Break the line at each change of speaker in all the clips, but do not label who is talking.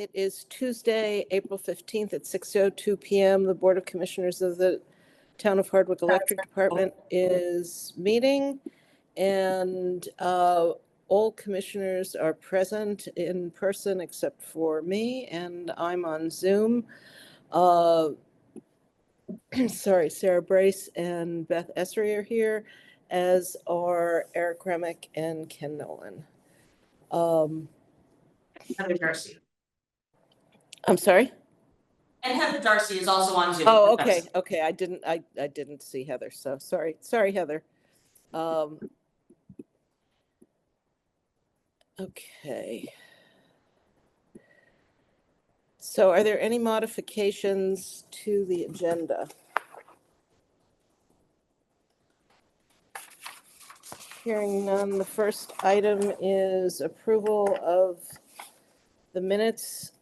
It is Tuesday, April 15th at 6:02 p.m. The Board of Commissioners of the Town of Hardwick Electric Department is meeting, and all commissioners are present in person except for me, and I'm on Zoom. Sorry, Sarah Brace and Beth Essery are here, as are Eric Remick and Ken Nolan.
Heather Darcy.
I'm sorry?
And Heather Darcy is also on Zoom.
Oh, okay. Okay. I didn't see Heather. So sorry. Sorry, Heather. Okay. So are there any modifications to the agenda? Hearing none, the first item is approval of the minutes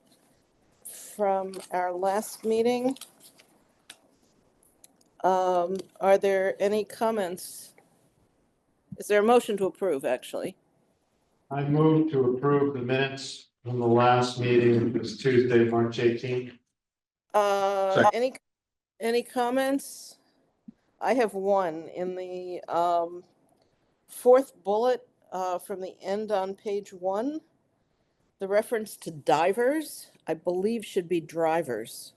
from our last meeting. Are there any comments? Is there a motion to approve, actually?
I move to approve the minutes from the last meeting, which was Tuesday, March 18th.
Any comments? I have one in the fourth bullet from the end on page 1. The reference to divers, I believe, should be drivers.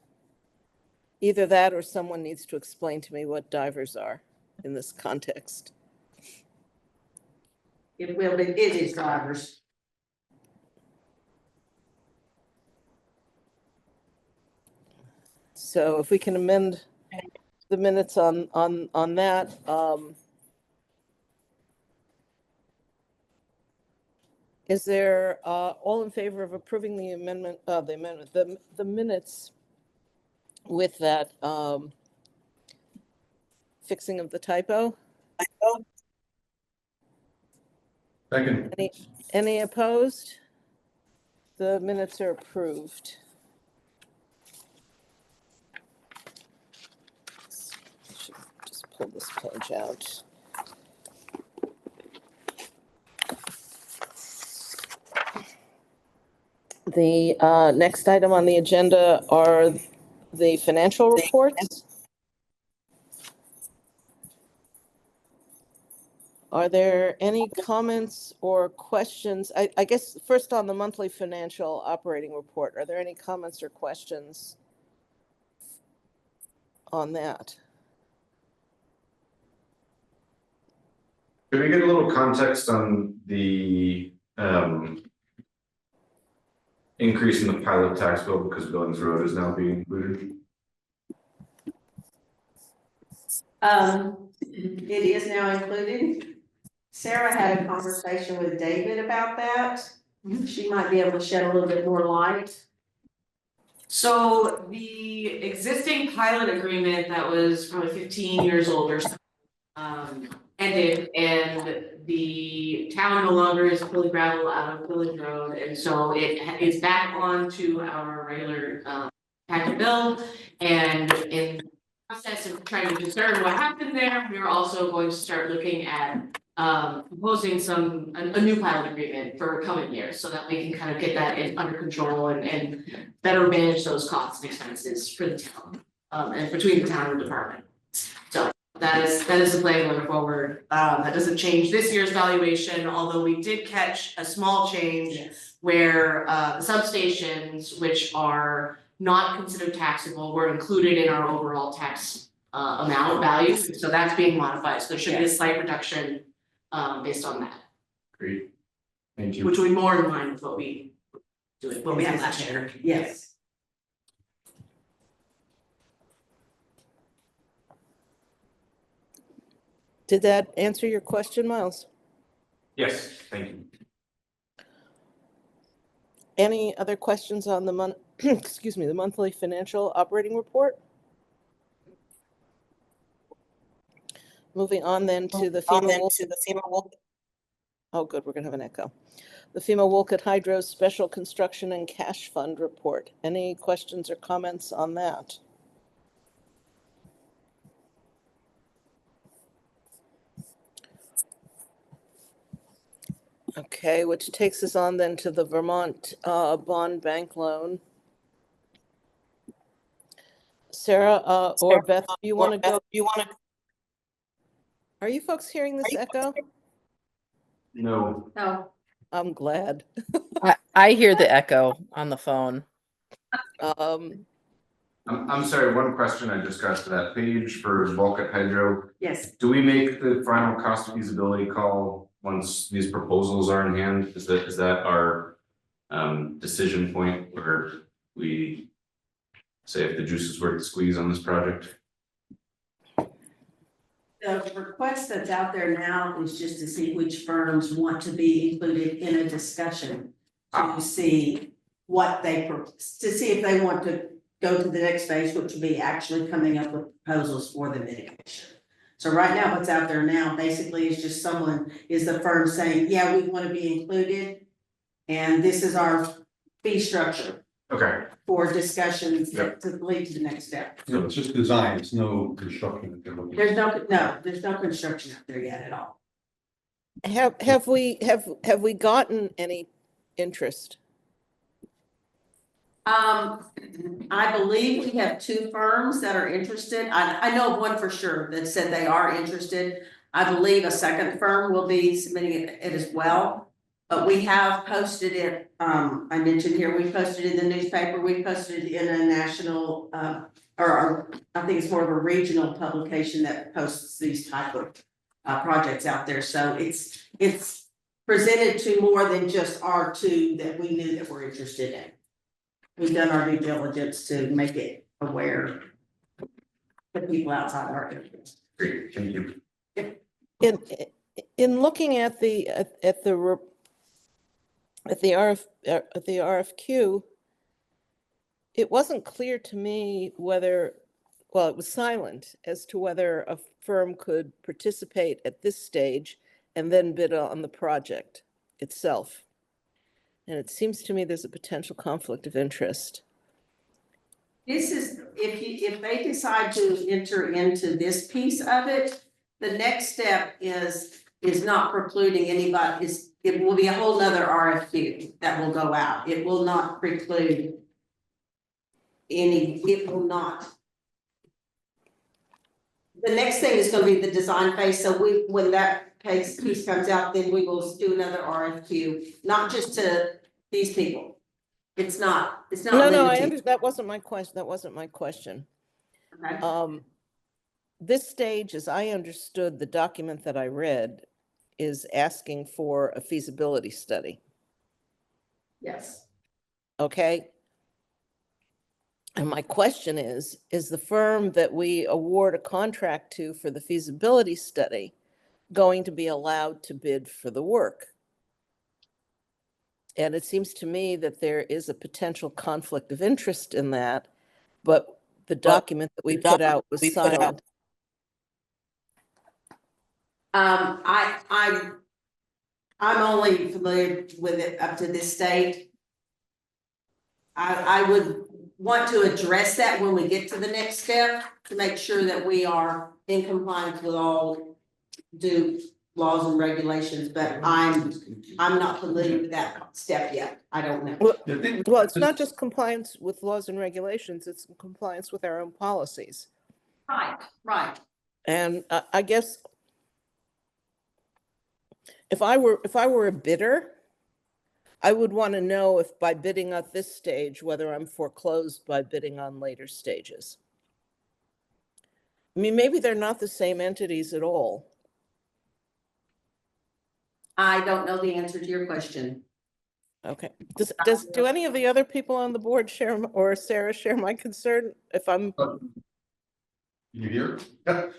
Either that or someone needs to explain to me what divers are in this context.
It is drivers.
So if we can amend the minutes on that. Is there all in favor of approving the amendment, the minutes with that fixing of the typo?
Second.
Any opposed? The minutes are approved. Just pull this page out. The next item on the agenda are the financial reports. Are there any comments or questions? I guess first on the monthly financial operating report, are there any comments or questions on that?
Can we get a little context on the increase in the pilot tax bill because Billings Road is now being included?
It is now included. Sarah had a conversation with David about that. She might be able to shed a little bit more light.
So the existing pilot agreement that was probably 15 years old or so, ended, and the town no longer is pulling gravel out of Village Road, and so it is back onto our regular packet bill. And in the process of trying to discern what happened there, we are also going to start looking at proposing a new pilot agreement for coming years, so that we can kind of get that under control and better manage those costs and expenses for the town, and between the town and the department. So that is the plan going forward. That doesn't change this year's valuation, although we did catch a small change where the substations, which are not considered taxable, were included in our overall tax amount value. So that's being modified. So there should be a slight reduction based on that.
Great, thank you.
Which will be more in line with what we had last year.
Yes.
Did that answer your question, Miles?
Yes, thank you.
Any other questions on the the monthly financial operating report? Moving on then to the FEMA. Oh, good, we're gonna have an echo. The FEMA Wolcott Hydro Special Construction and Cash Fund Report. Any questions or comments on that? Okay, which takes us on then to the Vermont bond bank loan. Sarah or Beth, do you want to go? Are you folks hearing this echo?
No,
No,
I'm glad.
I hear the echo on the phone.
I'm sorry, one question I just got to that page for Vulcan Hydro.
yes,
Do we make the final cost feasibility call once these proposals are in hand? Is that our decision point where we say if the juice is worth the squeeze on this project?
the request that's out there now is just to see which firms want to be included in a discussion. To see what they, to see if they want to go to the next phase, which would be actually coming up with proposals for the mitigation. So right now, what's out there now basically is just is the firm saying, yeah, we want to be included. And this is our fee structure
Okay,
for discussions
Yep.
to lead to the next step.
So it's just design, it's no construction that they're looking at.
There's no construction out there yet at all.
Have we gotten any interest?
I believe we have two firms that are interested. I know of one for sure that said they are interested. I believe a second firm will be submitting it as well. But we have posted it, I mentioned here, we posted it in the newspaper, we posted it in a national, or I think it's more of a regional publication that posts these type of projects out there. So it's presented to more than just our two that we knew that we're interested in. We've done our due diligence to make it aware to people outside of our area.
great, thank you.
In looking at the RFQ, it wasn't clear to me whether, well, it was silent as to whether a firm could participate at this stage and then bid on the project itself. And it seems to me there's a potential conflict of interest.
This is, if they decide to enter into this piece of it, the next step is not precluding anybody, it will be a whole nother RFQ that will go out. It will not preclude it will not. The next thing is gonna be the design phase, so when that piece comes out, then we will do another RFQ, not just to these people. It's not
No, I
limited.
understand. That wasn't my question.
Okay.
This stage, as I understood the document that I read, is asking for a feasibility study,
Yes.
okay? And my question is the firm that we award a contract to for the feasibility study going to be allowed to bid for the work? And it seems to me that there is a potential conflict of interest in that, but the document that we put out was silent.
I'm only familiar with it up to this state. I would want to address that when we get to the next step, to make sure that we are in compliance with all due laws and regulations, but I'm not familiar with that step yet. I don't know.
Well, it's not just compliance with laws and regulations, it's compliance with our own policies.
Right.
And I guess if I were a bidder, I would want to know if by bidding at this stage, whether I'm foreclosed by bidding on later stages. I mean, maybe they're not the same entities at all.
I don't know the answer to your question.
Okay. Do any of the other people on the board share, or Sarah share my concern if I'm?
You hear?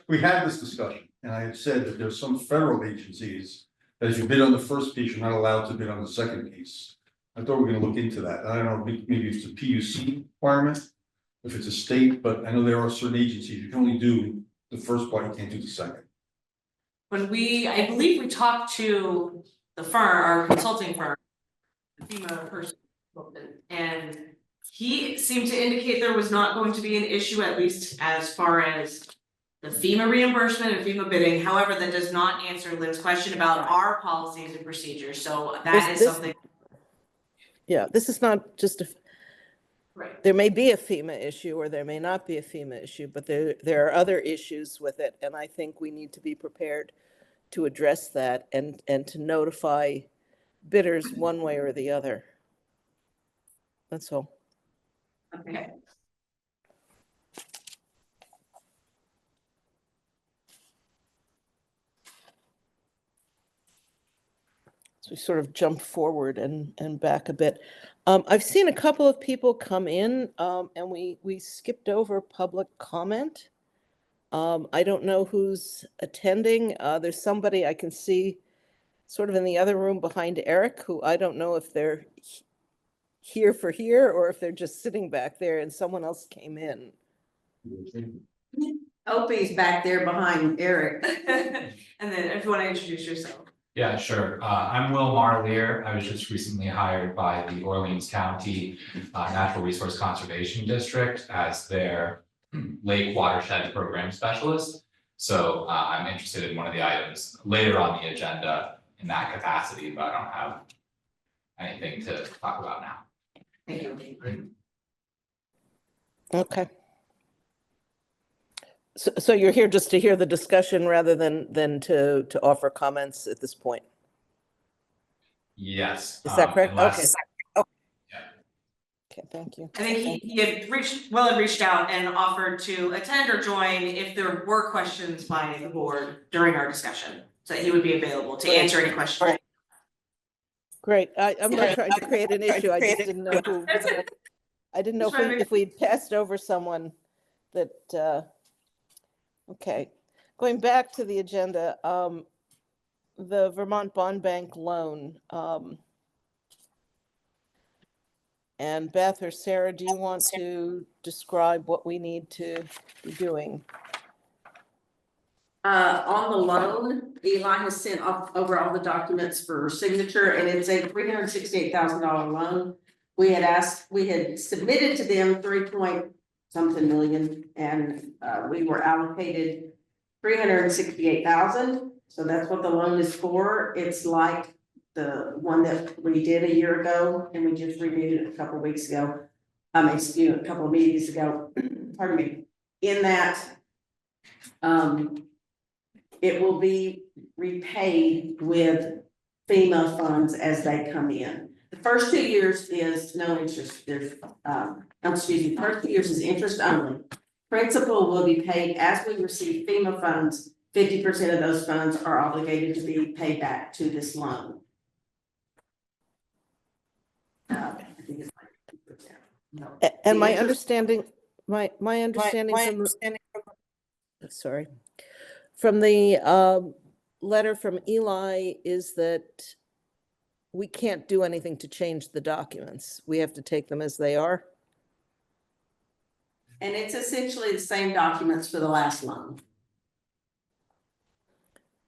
We had this discussion, and I had said that there's some federal agencies that as you bid on the first piece, you're not allowed to bid on the second piece. I thought we were gonna look into that. I don't know, maybe it's a PUC requirement, if it's a state, but I know there are certain agencies, you can only do the first part, you can't do the second.
I believe we talked to the firm, our consulting firm, the FEMA person, and he seemed to indicate there was not going to be an issue, at least as far as the FEMA reimbursement and FEMA bidding. However, that does not answer Lynn's question about our policies and procedures. So that is
This-
something.
Yeah, this is not just a,
Right.
there may be a FEMA issue or there may not be a FEMA issue, but there are other issues with it. And I think we need to be prepared to address that and to notify bidders one way or the other. That's all.
Okay.
So we sort of jump forward and back a bit. I've seen a couple of people come in, and we skipped over public comment. I don't know who's attending. There's somebody I can see sort of in the other room behind Eric, who I don't know if they're here for here or if they're just sitting back there, and someone else came in.
Opie's back there behind Eric.
And then if you want to introduce yourself.
Yeah, sure. I'm Will Marlier. I was just recently hired by the Orleans County Natural Resource Conservation District as their lake watershed program specialist. So I'm interested in one of the items later on the agenda in that capacity, but I don't have anything to talk about now.
Thank you.
Okay. So you're here just to hear the discussion rather than to offer comments at this point?
Yes.
Is that correct?
unless-
Okay.
Yeah.
Okay, thank you.
I think he had reached out and offered to attend or join if there were questions by the board during our discussion. So he would be available to answer any questions.
Great. I'm not trying to create an issue. I just didn't know who. I didn't know if we'd passed over someone that, okay. Going back to the agenda, the Vermont Bond Bank loan. And Beth or Sarah, do you want to describe what we need to be doing?
On the loan, Eli has sent over all the documents for signature, and it's a $368,000 loan. We had submitted to them 3 point something million, and we were allocated 368,000. So that's what the loan is for. It's like the one that we did a year ago, and we just renewed it a couple of weeks ago. A couple of meetings ago, pardon me. In that, it will be repaid with FEMA funds as they come in. The first 2 years is no interest, first 2 years is interest only. Principal will be paid as we receive FEMA funds. 50% of those funds are obligated to be paid back to this loan. I think it's like 2%.
And my
interest-
understanding, my understanding from, sorry, from the letter from Eli is that we can't do anything to change the documents. We have to take them as they are.
And it's essentially the same documents for the last loan.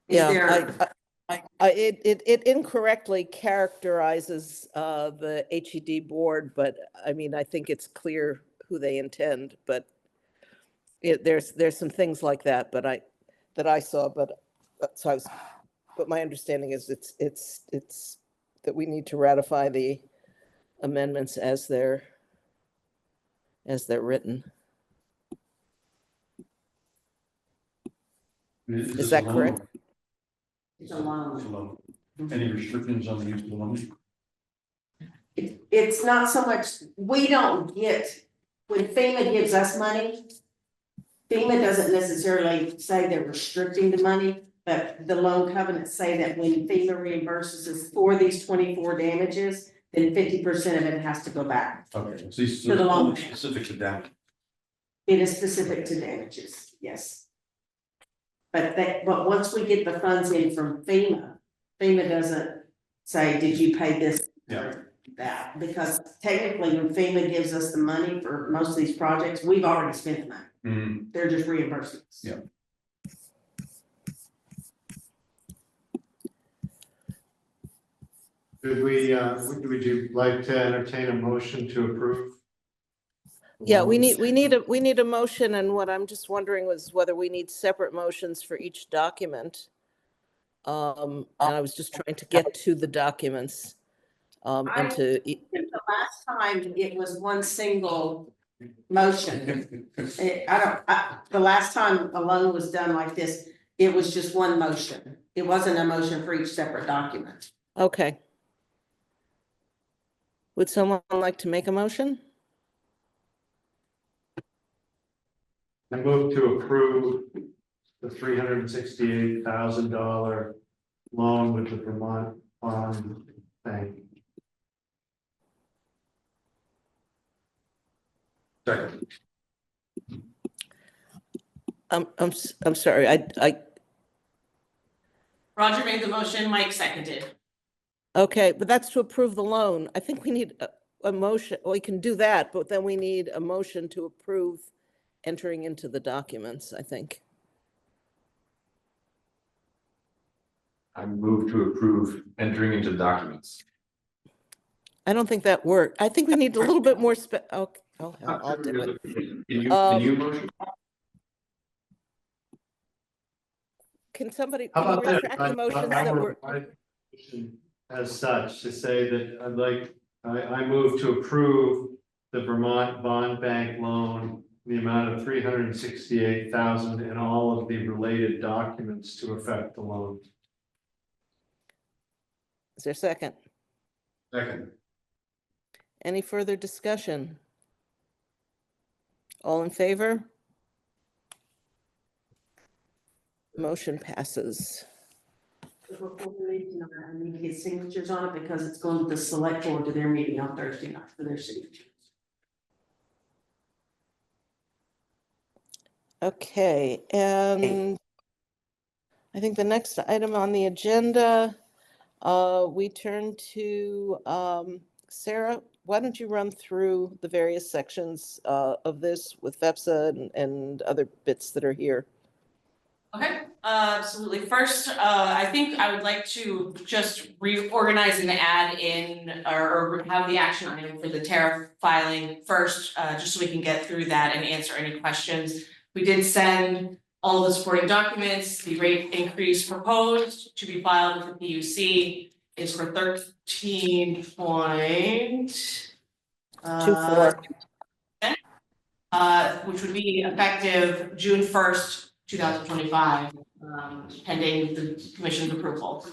Is
Yeah,
there-
it incorrectly characterizes the HED board, but I mean, I think it's clear who they intend, but there's some things like that, but that I saw, but my understanding is it's that we need to ratify the amendments as they're written. Is that correct?
It's a loan.
It's a loan. Any restrictions on the use of the money?
It's not so much, we don't get, when FEMA gives us money, FEMA doesn't necessarily say they're restricting the money, but the loan covenants say that when FEMA reimburses us for these 24 damages, then 50% of it has to go back.
Okay, so these
To the loan.
are specific to damage.
It is specific to damages, yes. But once we get the funds in from FEMA, FEMA doesn't say, did you pay this or that? Because technically, when FEMA gives us the money for most of these projects, we've already spent the money.
Mhm.
They're just reimbursing us.
Yeah.
Would you like to entertain a motion to approve?
Yeah, we need a motion, and what I'm just wondering was whether we need separate motions for each document. And I was just trying to get to the documents, and to,
The last time it was one single motion. The last time a loan was done like this, it was just one motion. It wasn't a motion for each separate document.
okay. Would someone like to make a motion?
I move to approve the $368,000 loan with the Vermont Bond Bank.
Second.
I'm sorry, I,
Roger made the motion, Mike seconded.
okay, but that's to approve the loan. I think we need a motion, we can do that, but then we need a motion to approve entering into the documents, I think.
I move to approve entering into the documents.
I don't think that worked. I think we need a little bit more okay, I'll do it.
Can you motion?
Can somebody,
How
can you
about that?
retract the motions that were,
As such, to say that I move to approve the Vermont Bond Bank loan, the amount of $368,000 and all of the related documents to affect the loan.
is there a second?
Second.
Any further discussion? All in favor? Motion passes.
Before we leave tonight, I need to get signatures on it because it's going to the select board to their meeting on Thursday night for their signatures.
Okay, and I think the next item on the agenda, we turn to Sarah. Why don't you run through the various sections of this with FEPSA and other bits that are here?
Okay, absolutely. First, I think I would like to just reorganize and add in or have the action item for the tariff filing first, just so we can get through that and answer any questions. We did send all the supporting documents. The rate increase proposed to be filed with the PUC is for 13.24, which would be effective June 1st, 2025, pending the commission's approval.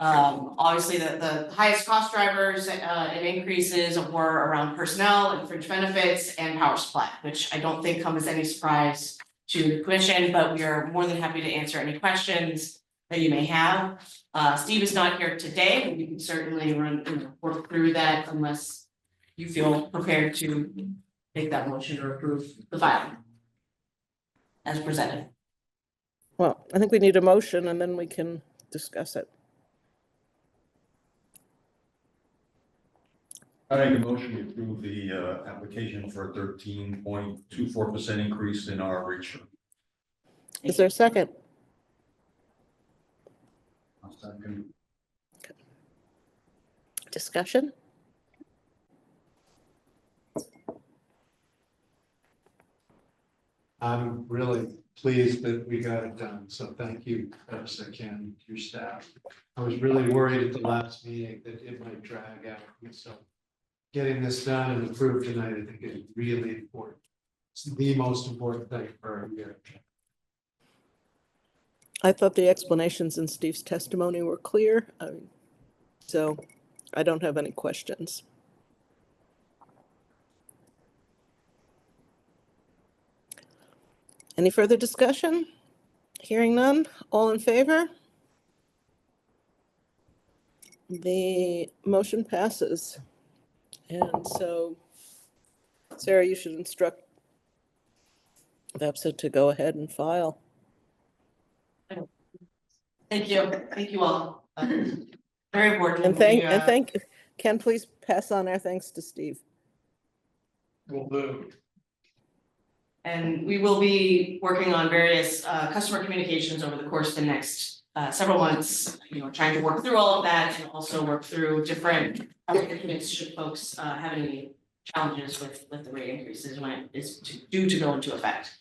Obviously, the highest cost drivers and increases were around personnel and fringe benefits and power supply, which I don't think come as any surprise to the commission, but we are more than happy to answer any questions that you may have. Steve is not here today, but we can certainly work through that unless you feel prepared to make that motion or approve the filing as presented.
Well, I think we need a motion and then we can discuss it.
I make a motion to approve the application for a 13.24% increase in our rate.
Is there a second? Discussion?
I'm really pleased that we got it done, so thank you, FEPSA, Ken, your staff. I was really worried at the last meeting that it might drag out, so getting this done and approved tonight, I think is really important. It's the most important thing for our year.
I thought the explanations in Steve's testimony were clear, so I don't have any questions. Any further discussion? Hearing none, all in favor? The motion passes. And so, Sarah, you should instruct FEPSA to go ahead and file.
Thank you all. Very important.
And thank, Ken, please pass on our thanks to Steve.
Will do.
And we will be working on various customer communications over the course of the next several months, trying to work through all of that and also work through different documents should folks have any challenges with the rate increases when it is due to go into effect.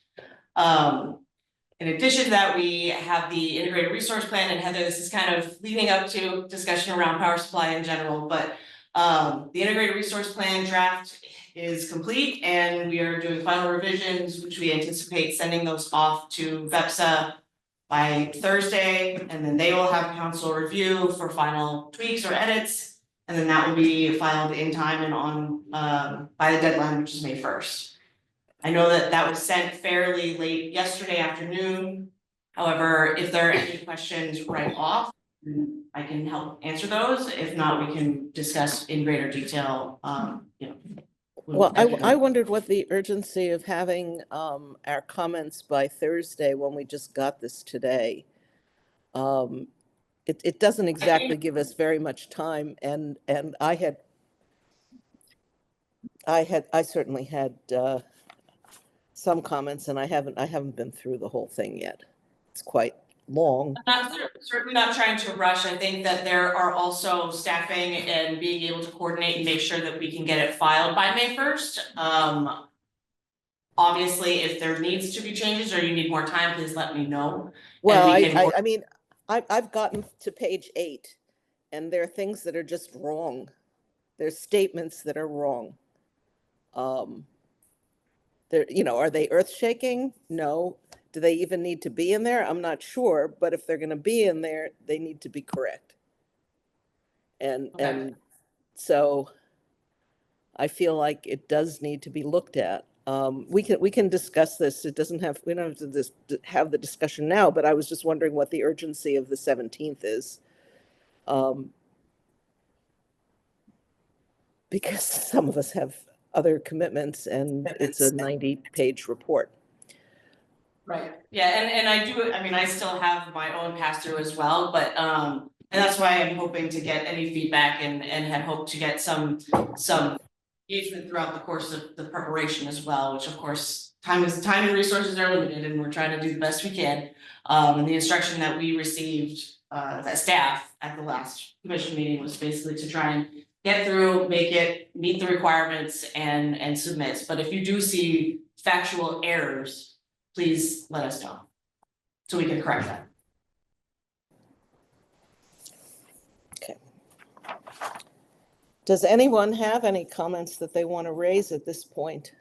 In addition to that, we have the integrated resource plan, and Heather, this is kind of leading up to discussion around power supply in general, but the integrated resource plan draft is complete, and we are doing final revisions, which we anticipate sending those off to VEPSA by Thursday, and then they will have council review for final tweaks or edits. And then that will be filed in time and on by the deadline, which is May 1st. I know that that was sent fairly late yesterday afternoon. However, if there are any questions right off, I can help answer those. If not, we can discuss in greater detail, you know.
Well, I wondered what the urgency of having our comments by Thursday when we just got this today. It doesn't exactly give us very much time, and I certainly had some comments, and I haven't been through the whole thing yet. It's quite long.
Certainly not trying to rush. I think that there are also staffing and being able to coordinate and make sure that we can get it filed by May 1st. Obviously, if there needs to be changes or you need more time, please let me know.
Well, I mean, I've gotten to page 8, and there are things that are just wrong. There's statements that are wrong. They're, are they earth shaking? No. Do they even need to be in there? I'm not sure, but if they're going to be in there, they need to be correct. And so I feel like it does need to be looked at. We can discuss this. We don't have to have the discussion now, but I was just wondering what the urgency of the 17th is. Because some of us have other commitments, and it's a 90-page report.
Right, yeah, and I still have my own pass through as well, but and that's why I'm hoping to get any feedback and had hoped to get some engagement throughout the course of the preparation as well, which of course time and resources are limited, and we're trying to do the best we can. And the instruction that we received as staff at the last commission meeting was basically to try and get through, meet the requirements and submit. But if you do see factual errors, please let us know so we can correct that.
Okay. Does anyone have any comments that they want to raise at this point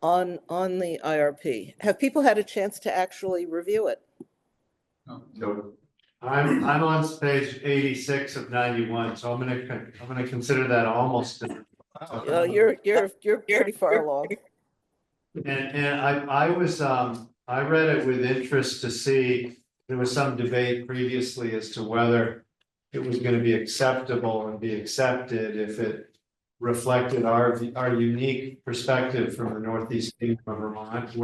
on the IRP? Have people had a chance to actually review it?
No. I'm on page 86 of 91, so I'm gonna consider that almost done.
You're pretty far along.
And I read it with interest to see, there was some debate previously as to whether it was going to be acceptable and be accepted if it reflected our unique perspective from the Northeast Kingdom of Vermont,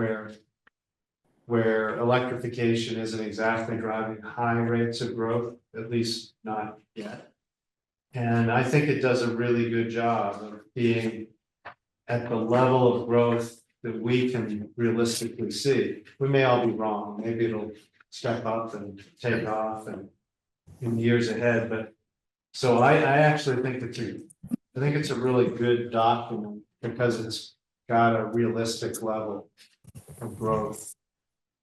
where electrification isn't exactly driving high rates of growth, at least not yet. And I think it does a really good job of being at the level of growth that we can realistically see. We may all be wrong. Maybe it'll step up and take off and in years ahead. But so I actually think it's a really good document because it's got a realistic level of growth.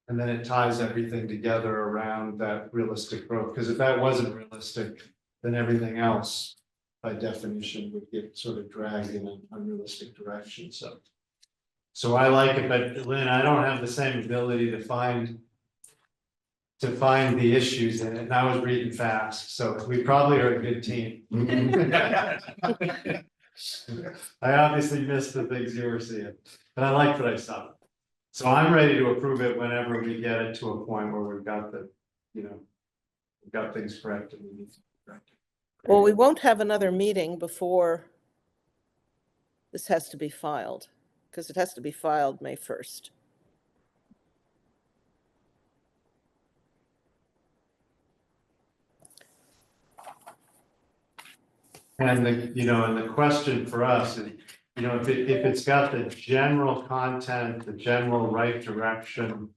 And then it ties everything together around that realistic growth. Because if that wasn't realistic, then everything else by definition would get sort of dragged in an unrealistic direction. So I like it, but Lynn, I don't have the same ability to find the issues in it, and I was reading fast, so we probably are a good team. I obviously missed the things you were seeing, but I liked what I saw. So I'm ready to approve it whenever we get it to a point where we've got we've got things corrected. We need to correct it.
Well, we won't have another meeting before this has to be filed, because it has to be filed May 1st.
And the question for us is, if it's got the general content, the general right direction,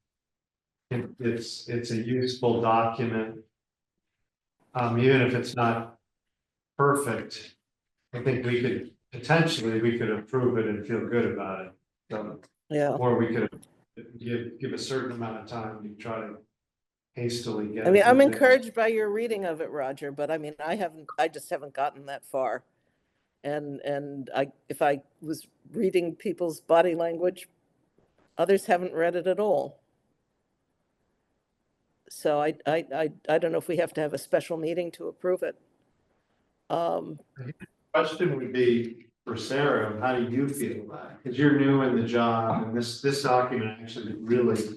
it's a useful document. Even if it's not perfect, I think we could potentially we could approve it and feel good about it. So,
Yeah.
or we could give a certain amount of time to try to hastily get.
I mean,
it
I'm
moved in.
encouraged by your reading of it, Roger, but I mean, I just haven't gotten that far. And if I was reading people's body language, others haven't read it at all. So I don't know if we have to have a special meeting to approve it.
Question would be for Sarah, how do you feel about it? Because you're new in the job and this document actually is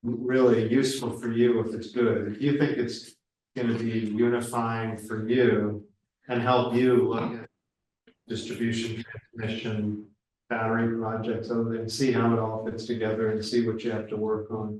really useful for you if it's good. If you think it's gonna be unifying for you and help you look at distribution, transmission, battery projects, and see how it all fits together and see what you have to work on.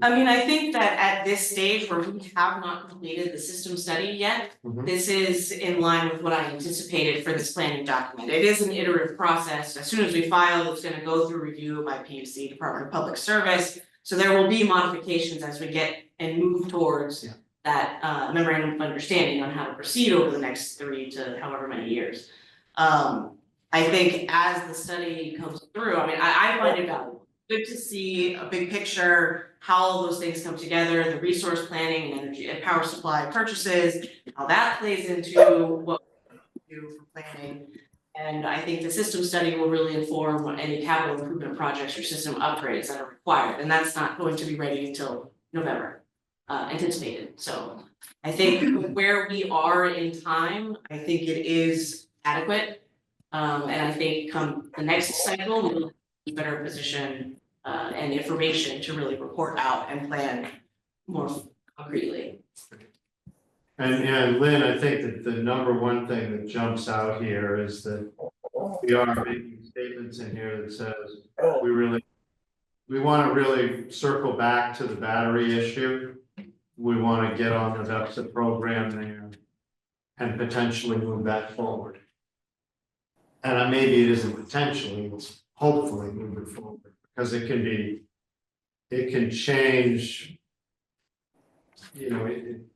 I mean, I think that at this stage where we have not completed the system study yet,
Mhm.
this is in line with what I anticipated for this planning document. It is an iterative process. As soon as we file, it's gonna go through review by PUC, Department of Public Service. So there will be modifications as we get and move towards
Yeah.
that memorandum of understanding on how to proceed over the next 3 to however many years. I think as the study comes through, I mean, I find it valuable. Good to see a big picture, how all those things come together, the resource planning and energy and power supply purchases, how that plays into what we do for planning. And I think the system study will really inform what any capital improvement projects or system upgrades that are required, and that's not going to be ready until November, anticipated. So I think where we are in time, I think it is adequate. And I think come the next cycle, we'll be better position and information to really report out and plan more concretely.
And Lynn, I think that the number one thing that jumps out here is that we are making statements in here that says, we want to really circle back to the battery issue. We want to get on the DEPSA program there and potentially move that forward. And maybe it isn't potentially, it's hopefully moving forward, because it can change. You know,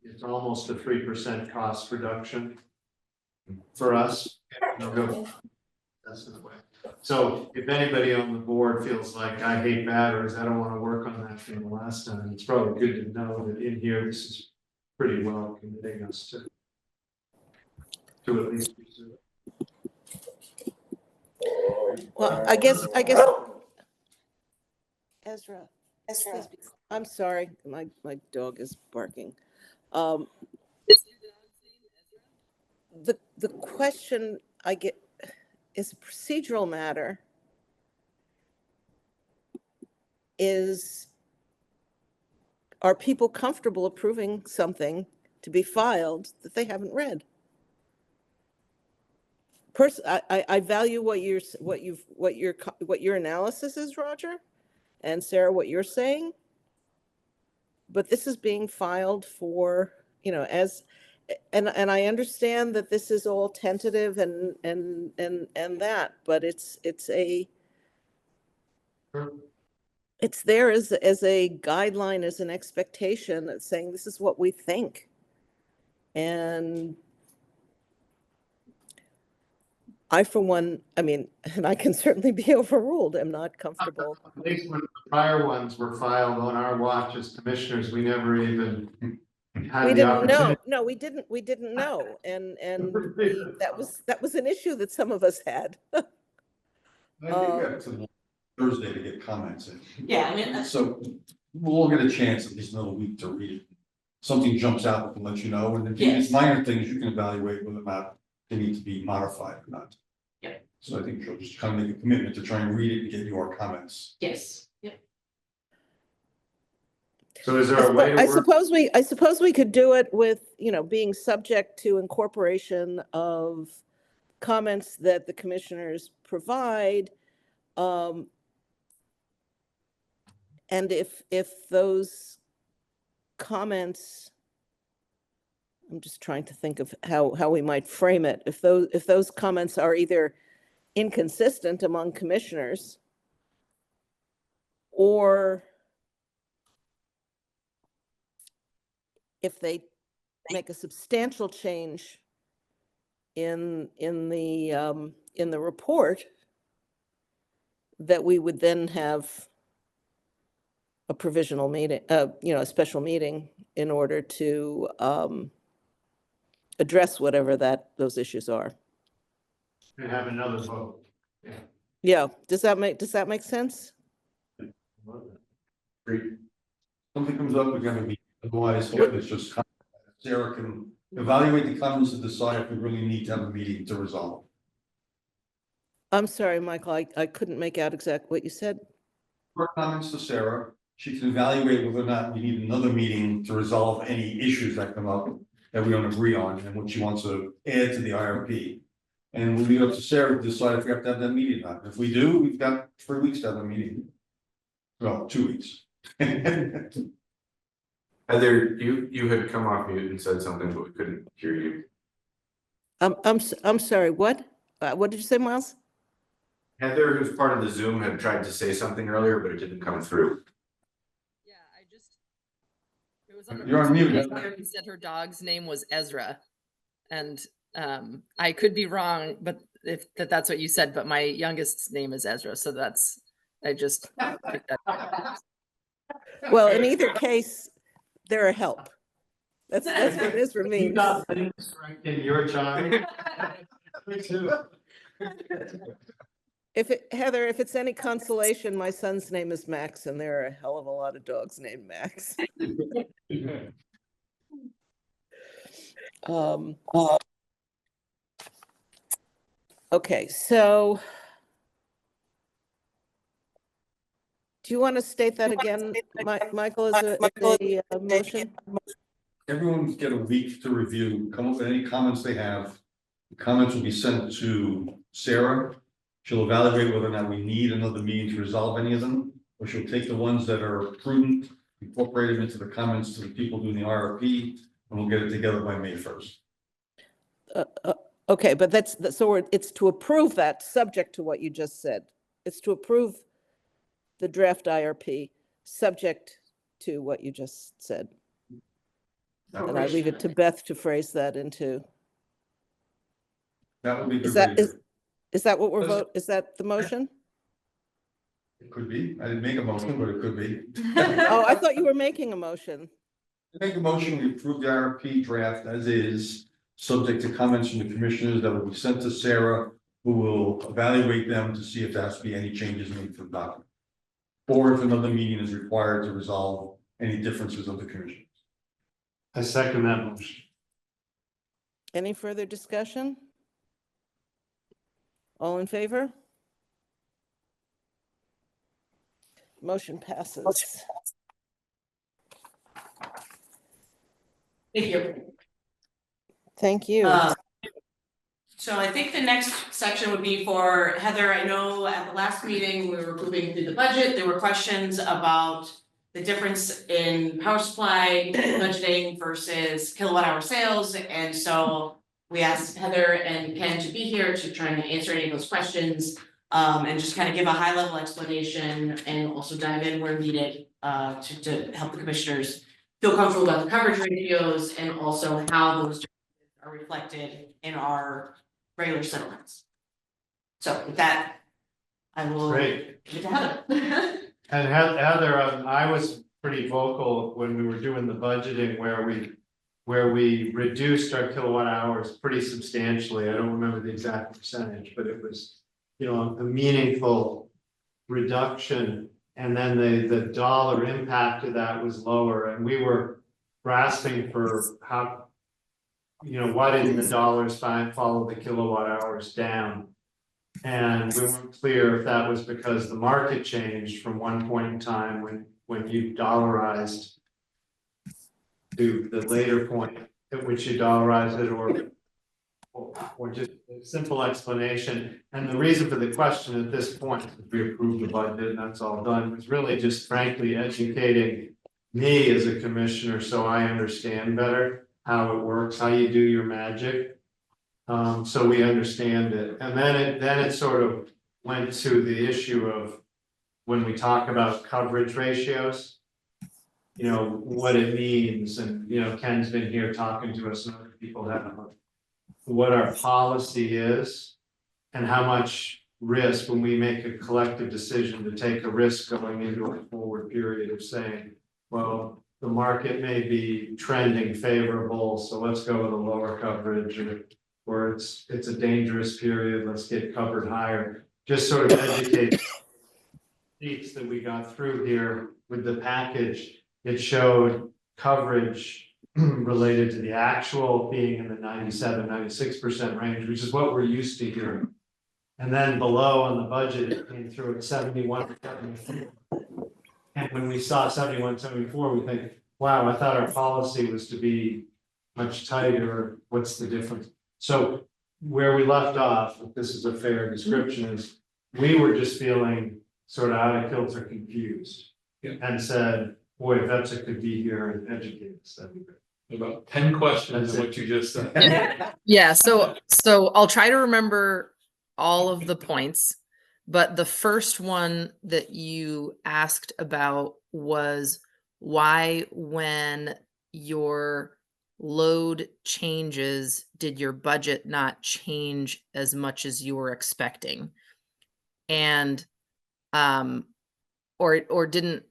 it's almost a 3% cost reduction for us. That's the way. So if anybody on the board feels like I hate batteries, I don't want to work on that thing the last time, it's probably good to know that in here, this is pretty well committing us to at least pursue it.
Well, I guess, Ezra, please be- I'm sorry, my dog is barking. The question I get is a procedural matter. Are people comfortable approving something to be filed that they haven't read? I value what your analysis is, Roger, and Sarah, what you're saying. But this is being filed for, and I understand that this is all tentative and that, but it's there as a guideline, as an expectation that's saying this is what we think. And I, for one, I mean, and I can certainly be overruled, I'm not comfortable.
At least when the prior ones were filed on our watch as commissioners, we never even had
We
the
didn't know,
opportunity.
no, we didn't know, and that was an issue that some of us had.
I think we have to Thursday to get comments in.
Yeah, I mean,
So we'll all get a chance at least another week to read it. Something jumps out, we can let you know, and then
Yes.
these minor things, you can evaluate whether or not they need to be modified or not.
Yeah.
So I think you'll just kind of make a commitment to try and read it and get your comments.
yes, yep.
So is there a way to
I
work?
suppose we could do it with, being subject to incorporation of comments that the commissioners provide. And if those comments, I'm just trying to think of how we might frame it. If those comments are either inconsistent among commissioners, or if they make a substantial change in the report, that we would then have a provisional meeting, a special meeting in order to address whatever those issues are.
And have another vote.
Yeah, does that make sense?
Great. Something comes up, we're gonna be, otherwise, it's just, Sarah can evaluate the comments and decide if we really need to have a meeting to resolve.
I'm sorry, Michael, I couldn't make out exactly what you said.
Her comments to Sarah, she can evaluate whether or not we need another meeting to resolve any issues that come up that we don't agree on and what she wants to add to the IRP. And we'll leave it up to Sarah to decide if we have to have that meeting or not. If we do, we've got 3 weeks to have a meeting. Well, 2 weeks.
Heather, you had come off mute and said something, but we couldn't hear you.
I'm sorry, what? What did you say, Miles?
Heather, who's part of the Zoom, had tried to say something earlier, but it didn't come through.
Yeah, it was on the
You're on mute.
Who said her dog's name was Ezra. And I could be wrong, but that's what you said, but my youngest's name is Ezra, so I just picked that up.
Well, in either case, they're a help. That's what Ezra means.
You got things right in your child. Me too.
Heather, if it's any consolation, my son's name is Max, and there are a hell of a lot of dogs named Max. Okay, so do you want to state that again, Michael, as a motion?
Everyone's get a week to review, come up with any comments they have. The comments will be sent to Sarah. She'll evaluate whether or not we need another meeting to resolve any of them, or she'll take the ones that are prudent, incorporate them into the comments to the people doing the RFP, and we'll get it together by May 1st.
Okay, but it's to approve that, subject to what you just said. It's to approve the draft IRP, subject to what you just said. And I leave it to Beth to phrase that into.
That would be
Is
good.
that what we're voting? Is that the motion?
It could be. I didn't make a motion, but it could be.
Oh, I thought you were making a motion.
Make a motion, we approve the RFP draft as is, subject to comments from the commissioners that will be sent to Sarah, who will evaluate them to see if there has to be any changes made to the document. Or if another meeting is required to resolve any differences of the commission.
I second that motion.
Any further discussion? All in favor? Motion passes.
Thank you.
Thank you.
So I think the next section would be for Heather. I know at the last meeting, we were moving through the budget. There were questions about the difference in power supply budgeting versus kilowatt hour sales. And so we asked Heather and Ken to be here to try and answer any of those questions. And just kind of give a high level explanation and also dive in where needed to help the commissioners feel comfortable about the coverage ratios and also how those are reflected in our regular settlements. So with that, I will
Great.
give it to Heather.
And Heather, I was pretty vocal when we were doing the budgeting where we reduced our kilowatt hours pretty substantially. I don't remember the exact percentage, but it was, a meaningful reduction. And then the dollar impact of that was lower, and we were grasping for how, why didn't the dollars follow the kilowatt hours down? And we weren't clear if that was because the market changed from one point in time when you dollarized to the later point at which you dollarized it, or just a simple explanation. And the reason for the question at this point, if we approved the budget and that's all done, was really just frankly educating me as a commissioner so I understand better how it works, how you do your magic. So we understand it. And then it sort of went to the issue of when we talk about coverage ratios, what it means. And, Ken's been here talking to us and other people have. what our policy is and how much risk, when we make a collective decision to take a risk going into a forward period of saying, well, the market may be trending favorable, so let's go with a lower coverage, or it's a dangerous period, let's get covered higher. Just sort of educate sheets that we got through here with the package. It showed coverage related to the actual being in the 97-96% range, which is what we're used to hearing. And then below on the budget, it came through at 71, 74. And when we saw 71, 74, we think, wow, I thought our policy was to be much tighter. What's the difference? So where we left off, if this is a fair description, is we were just feeling sort of out of kilter, confused.
Yeah.
And said, boy, if Vetsa could be here and educate us, that'd be great.
About 10 questions
That's
of
it.
what you just said.
Yeah, so I'll try to remember all of the points, but the first one that you asked about was why, when your load changes, did your budget not change as much as you were expecting? And or didn't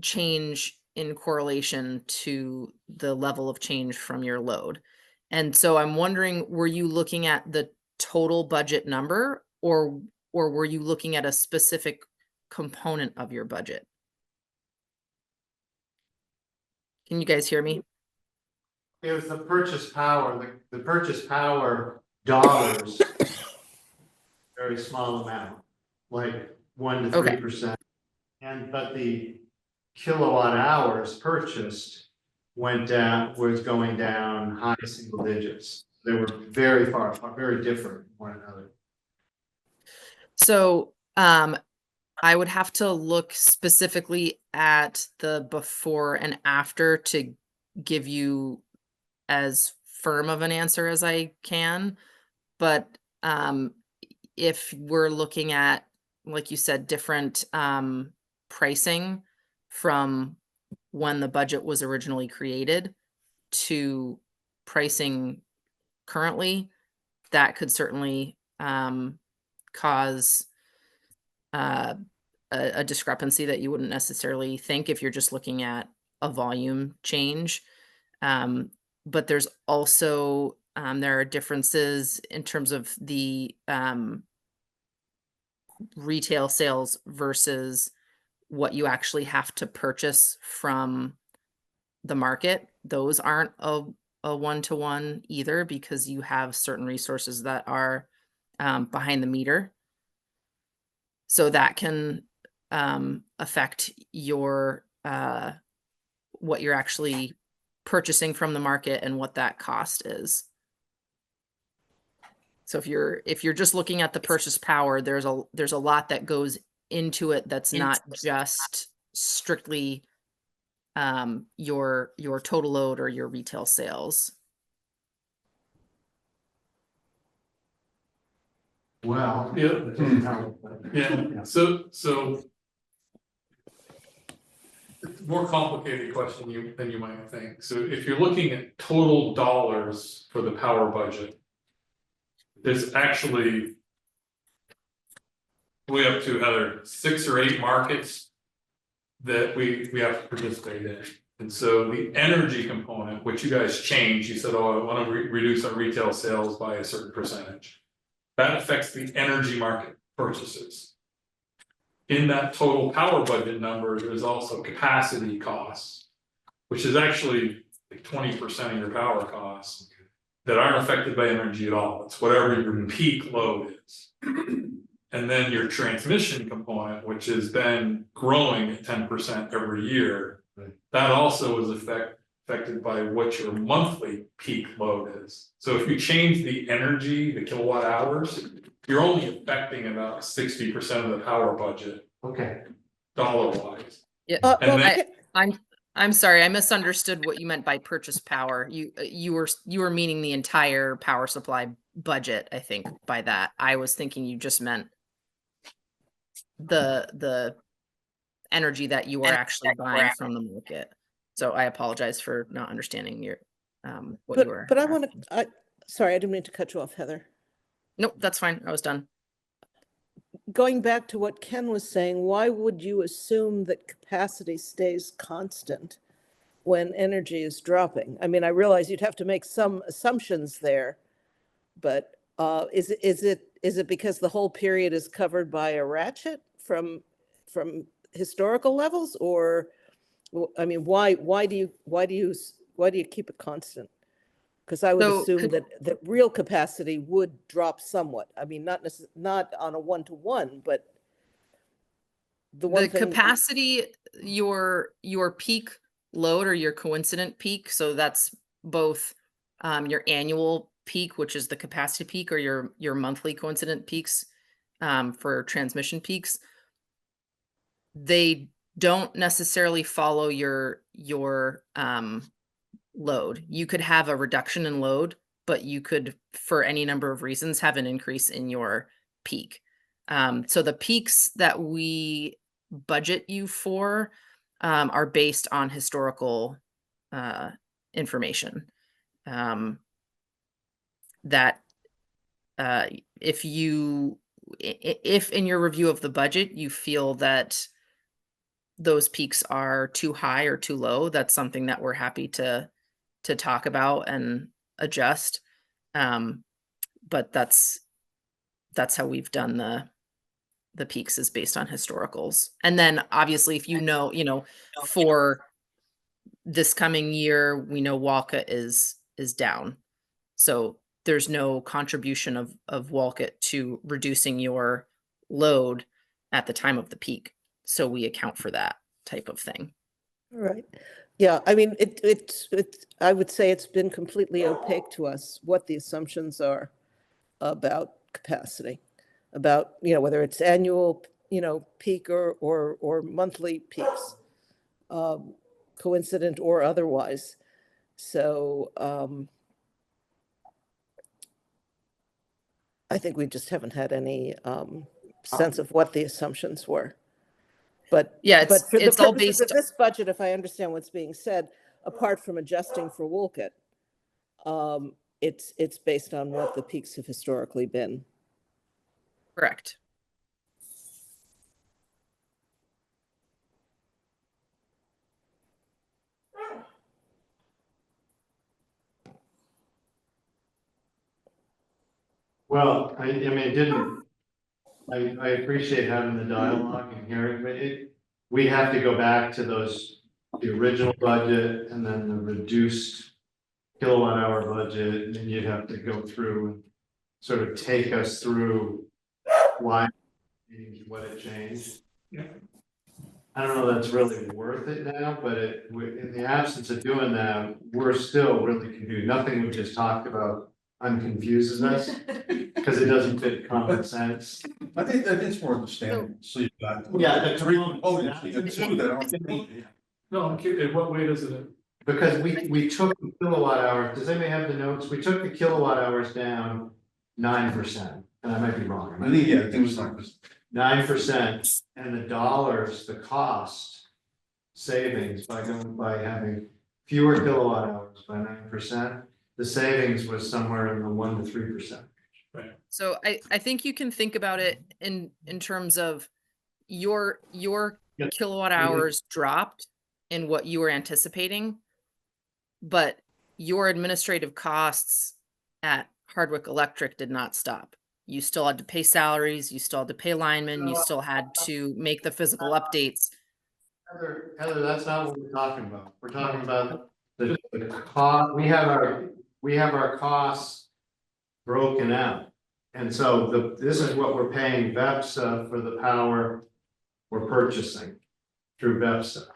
change in correlation to the level of change from your load. And so I'm wondering, were you looking at the total budget number, or were you looking at a specific component of your budget? Can you guys hear me?
It was the purchase power, the purchase power dollars, very small amount, like 1 to 3%. And but the kilowatt hours purchased went down, was going down high single digits. They were very far, very different from one another.
So I would have to look specifically at the before and after to give you as firm of an answer as I can. But if we're looking at, like you said, different pricing from when the budget was originally created to pricing currently, that could certainly cause a discrepancy that you wouldn't necessarily think if you're just looking at a volume change. But there's also there are differences in terms of the retail sales versus what you actually have to purchase from the market. Those aren't a one-to-one either, because you have certain resources that are behind the meter. So that can affect your what you're actually purchasing from the market and what that cost is. So if you're just looking at the purchase power, there's a lot that goes into it that's not just strictly your total load or your retail sales.
Well.
Yeah, so it's a more complicated question than you might think. So if you're looking at total dollars for the power budget, there's actually way up to either 6 or 8 markets that we have to participate in. And so the energy component, which you guys changed, you said, oh, I want to reduce our retail sales by a certain percentage. That affects the energy market purchases. In that total power budget number, there's also capacity costs, which is actually like 20% of your power costs that aren't affected by energy at all. It's whatever your peak load is. And then your transmission component, which has been growing at 10% every year, that also is affected by what your monthly peak load is. So if you change the energy, the kilowatt hours, you're only affecting about 60% of the power budget.
Okay.
Dollar wise.
Yeah,
And then,
I'm sorry, I misunderstood what you meant by purchase power. You were meaning the entire power supply budget, I think, by that. I was thinking you just meant the energy that you are actually buying from the market. So I apologize for not understanding your what you were.
But I want to, Sorry, I didn't mean to cut you off, Heather.
Nope, that's fine. I was done.
Going back to what Ken was saying, why would you assume that capacity stays constant when energy is dropping? I mean, I realize you'd have to make some assumptions there, but is it because the whole period is covered by a ratchet from historical levels, or I mean, why do you keep it constant? Because I would
So
assume that real capacity would drop somewhat. I mean, not on a one-to-one, but the one
the
thing.
capacity, your peak load or your coincident peak, so that's both your annual peak, which is the capacity peak, or your monthly coincident peaks for transmission peaks. They don't necessarily follow your load. You could have a reduction in load, but you could, for any number of reasons, have an increase in your peak. So the peaks that we budget you for are based on historical information. That if in your review of the budget, you feel that those peaks are too high or too low, that's something that we're happy to talk about and adjust. But that's how we've done the peaks, is based on historicals. And then obviously if you know, for this coming year, we know Walcott is down. So there's no contribution of Walcott to reducing your load at the time of the peak. So we account for that type of thing.
Right. Yeah, I mean, I would say it's been completely opaque to us what the assumptions are about capacity, about, whether it's annual, peak or monthly peaks, coincident or otherwise. So I think we just haven't had any sense of what the assumptions were. But
yeah,
but for the
it's all
purposes
based.
of this budget, if I understand what's being said, apart from adjusting for Woolkit, it's based on what the peaks have historically been.
Correct.
Well, I mean, I appreciate having the dialogue and hearing, but we have to go back to the original budget and then the reduced kilowatt hour budget, and you'd have to go through and sort of take us through why it changed, what it changed.
Yeah.
I don't know that's really worth it now, but in the absence of doing that, we're still really confused. Nothing we just talked about unconfuses us because it doesn't fit common sense.
I think that is more understandable, so you've got.
Yeah, the
Three components, you have two that aren't.
No, I'm curious, in what way does it?
Because we took the kilowatt hours, does anybody have the notes? We took the kilowatt hours down 9%, and I might be wrong.
I think, yeah, I think it was like this.
9%, and the dollars, the cost savings by having fewer kilowatt hours by 9%, the savings was somewhere in the 1 to 3%.
So I think you can think about it in terms of your
Yeah.
kilowatt hours dropped in what you were anticipating, but your administrative costs at Hardwick Electric did not stop. You still had to pay salaries, you still had to pay linemen, you still had to make the physical updates.
Heather, that's not what we're talking about. We're talking about the cost, we have our costs broken out. And so this is what we're paying VEPSA for the power we're purchasing through VEPSA.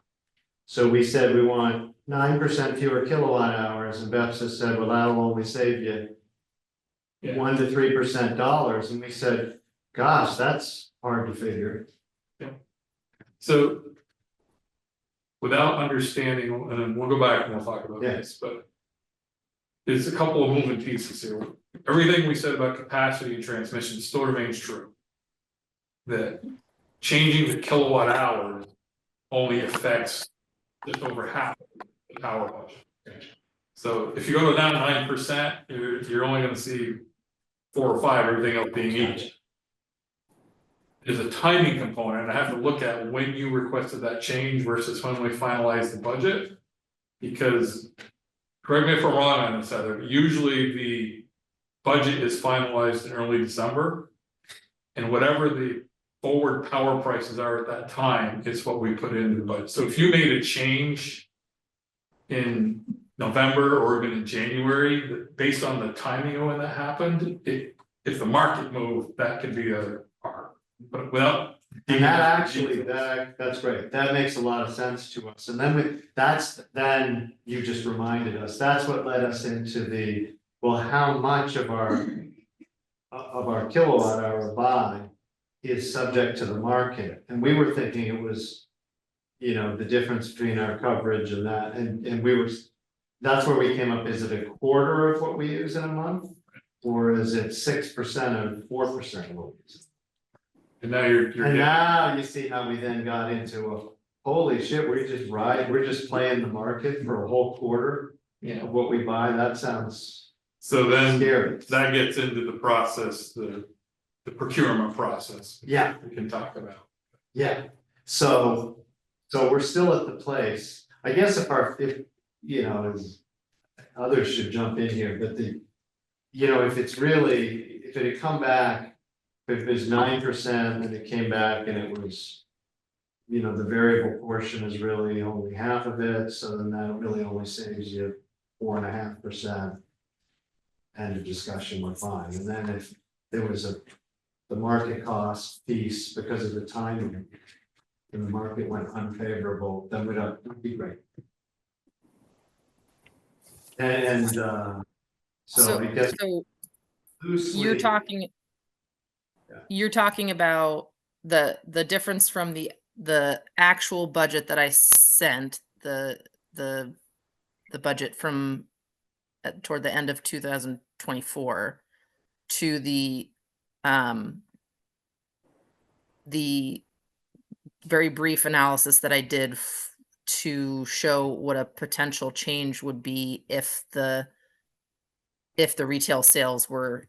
So we said we want 9% fewer kilowatt hours, and VEPSA said, well, that'll only save you 1 to 3% dollars, and we said, gosh, that's hard to figure.
So. Without understanding, and we'll go back and we'll talk about this, but. There's a couple of moving pieces here. Everything we said about capacity and transmission still remains true. That changing the kilowatt hours only affects just over half the power budget. So if you go to down 9%, you're only gonna see 4 or 5, everything else being each. There's a timing component, I have to look at when you requested that change versus when we finalized the budget. Because, correct me if I'm wrong on this, Heather, usually the budget is finalized in early December. And whatever the forward power prices are at that time is what we put into the budget. So if you made a change in November or even in January, based on the timing of when that happened, if the market moved, that could be a part. But without.
And that actually, that's great, that makes a lot of sense to us, and then you just reminded us, that's what led us into the, well, how much of our kilowatt hour buy is subject to the market, and we were thinking it was, you know, the difference between our coverage and that, and we were, that's where we came up, is it a quarter of what we use in a month? Or is it 6% or 4% of what we use?
And now you're
And
getting,
now you see how we then got into a, holy shit, we're just playing the market for a whole quarter of what we buy, that sounds
so then
scary.
that gets into the process, the procurement process.
Yeah.
We can talk about.
Yeah, so we're still at the place, I guess if, you know, others should jump in here, but you know, if it had come back, if it was 9% and it came back and it was, you know, the variable portion is really only half of it, so then that really only saves you 4.5%. End of discussion, we're fine, and then if there was the market cost piece because of the timing, and the market went unfavorable, then would be great. And so I guess
So
loosely.
you're talking.
Yeah.
You're talking about the difference from the actual budget that I sent, the budget from toward the end of 2024 to the very brief analysis that I did to show what a potential change would be if the retail sales were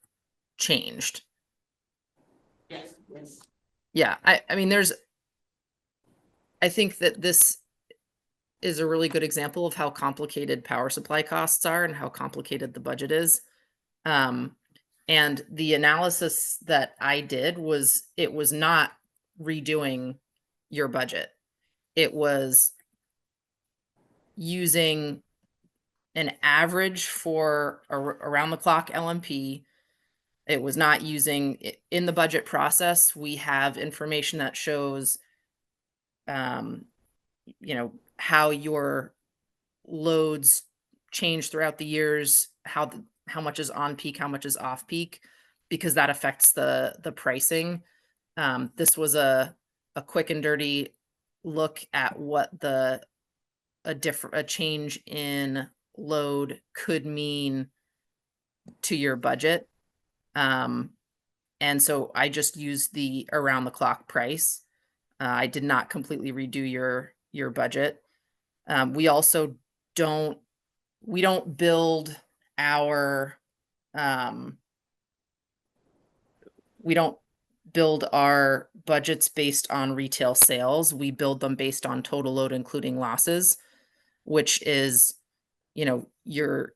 changed.
Yes, yes.
Yeah, I mean, I think that this is a really good example of how complicated power supply costs are and how complicated the budget is. And the analysis that I did it was not redoing your budget. It was using an average for around the clock LMP. It was not using in the budget process. We have information that shows, you know, how your loads change throughout the years, how much is on peak, how much is off peak, because that affects the pricing. This was a quick and dirty look at what a change in load could mean to your budget. And so I just used the around the clock price. I did not completely redo your budget. We also don't build our budgets based on retail sales. We build them based on total load, including losses, which is, you know, your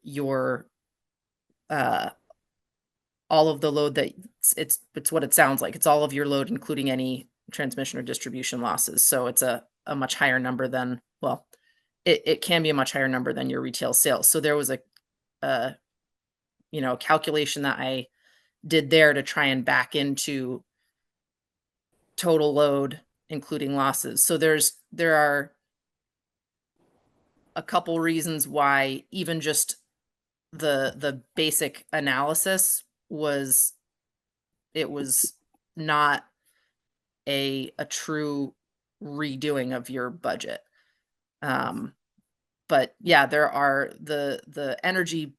all of the load that it's what it sounds like. It's all of your load, including any transmission or distribution losses. So it's a much higher number than, well, it can be a much higher number than your retail sales. So there was a you know, calculation that I did there to try and back into total load, including losses. So there are a couple reasons why even just the basic analysis was not a true redoing of your budget. But yeah, there are the energy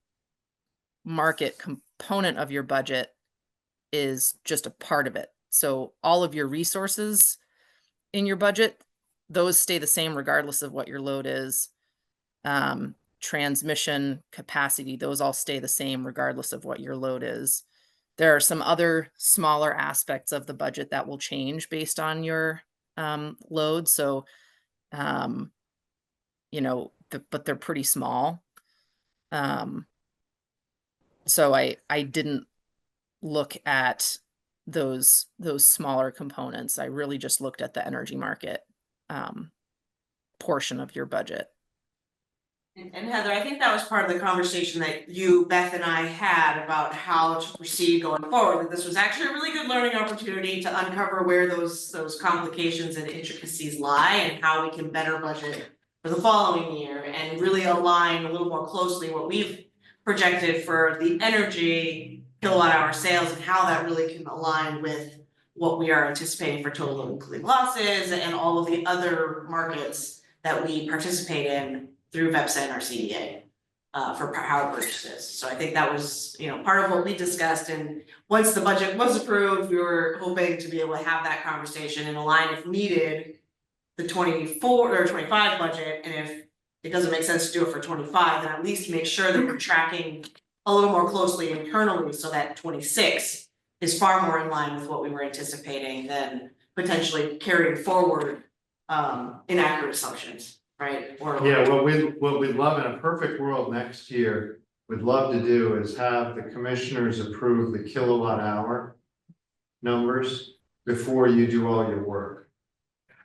market component of your budget is just a part of it. So all of your resources in your budget, those stay the same regardless of what your load is. transmission capacity, those all stay the same regardless of what your load is. There are some other smaller aspects of the budget that will change based on your load. So, you know, but they're pretty small. So I didn't look at those smaller components. I really just looked at the energy market portion of your budget.
And Heather, I think that was part of the conversation that you, Beth, and I had about how to proceed going forward. That this was actually a really good learning opportunity to uncover where those complications and intricacies lie and how we can better budget for the following year and really align a little more closely what we've projected for the energy kilowatt hour sales and how that really can align with what we are anticipating for total including losses and all of the other markets that we participate in through VEPSA and our CDA for power purchases. So I think that was, you know, part of what we discussed. And once the budget was approved, we were hoping to be able to have that conversation and align if needed the 24 or 25 budget. And if it doesn't make sense to do it for 25, then at least make sure that we're tracking a little more closely internally so that 26 is far more in line with what we were anticipating than potentially carrying forward inaccurate assumptions. Right?
Yeah, what we'd love in a perfect world next year, we'd love to do is have the commissioners approve the kilowatt hour numbers before you do all your work.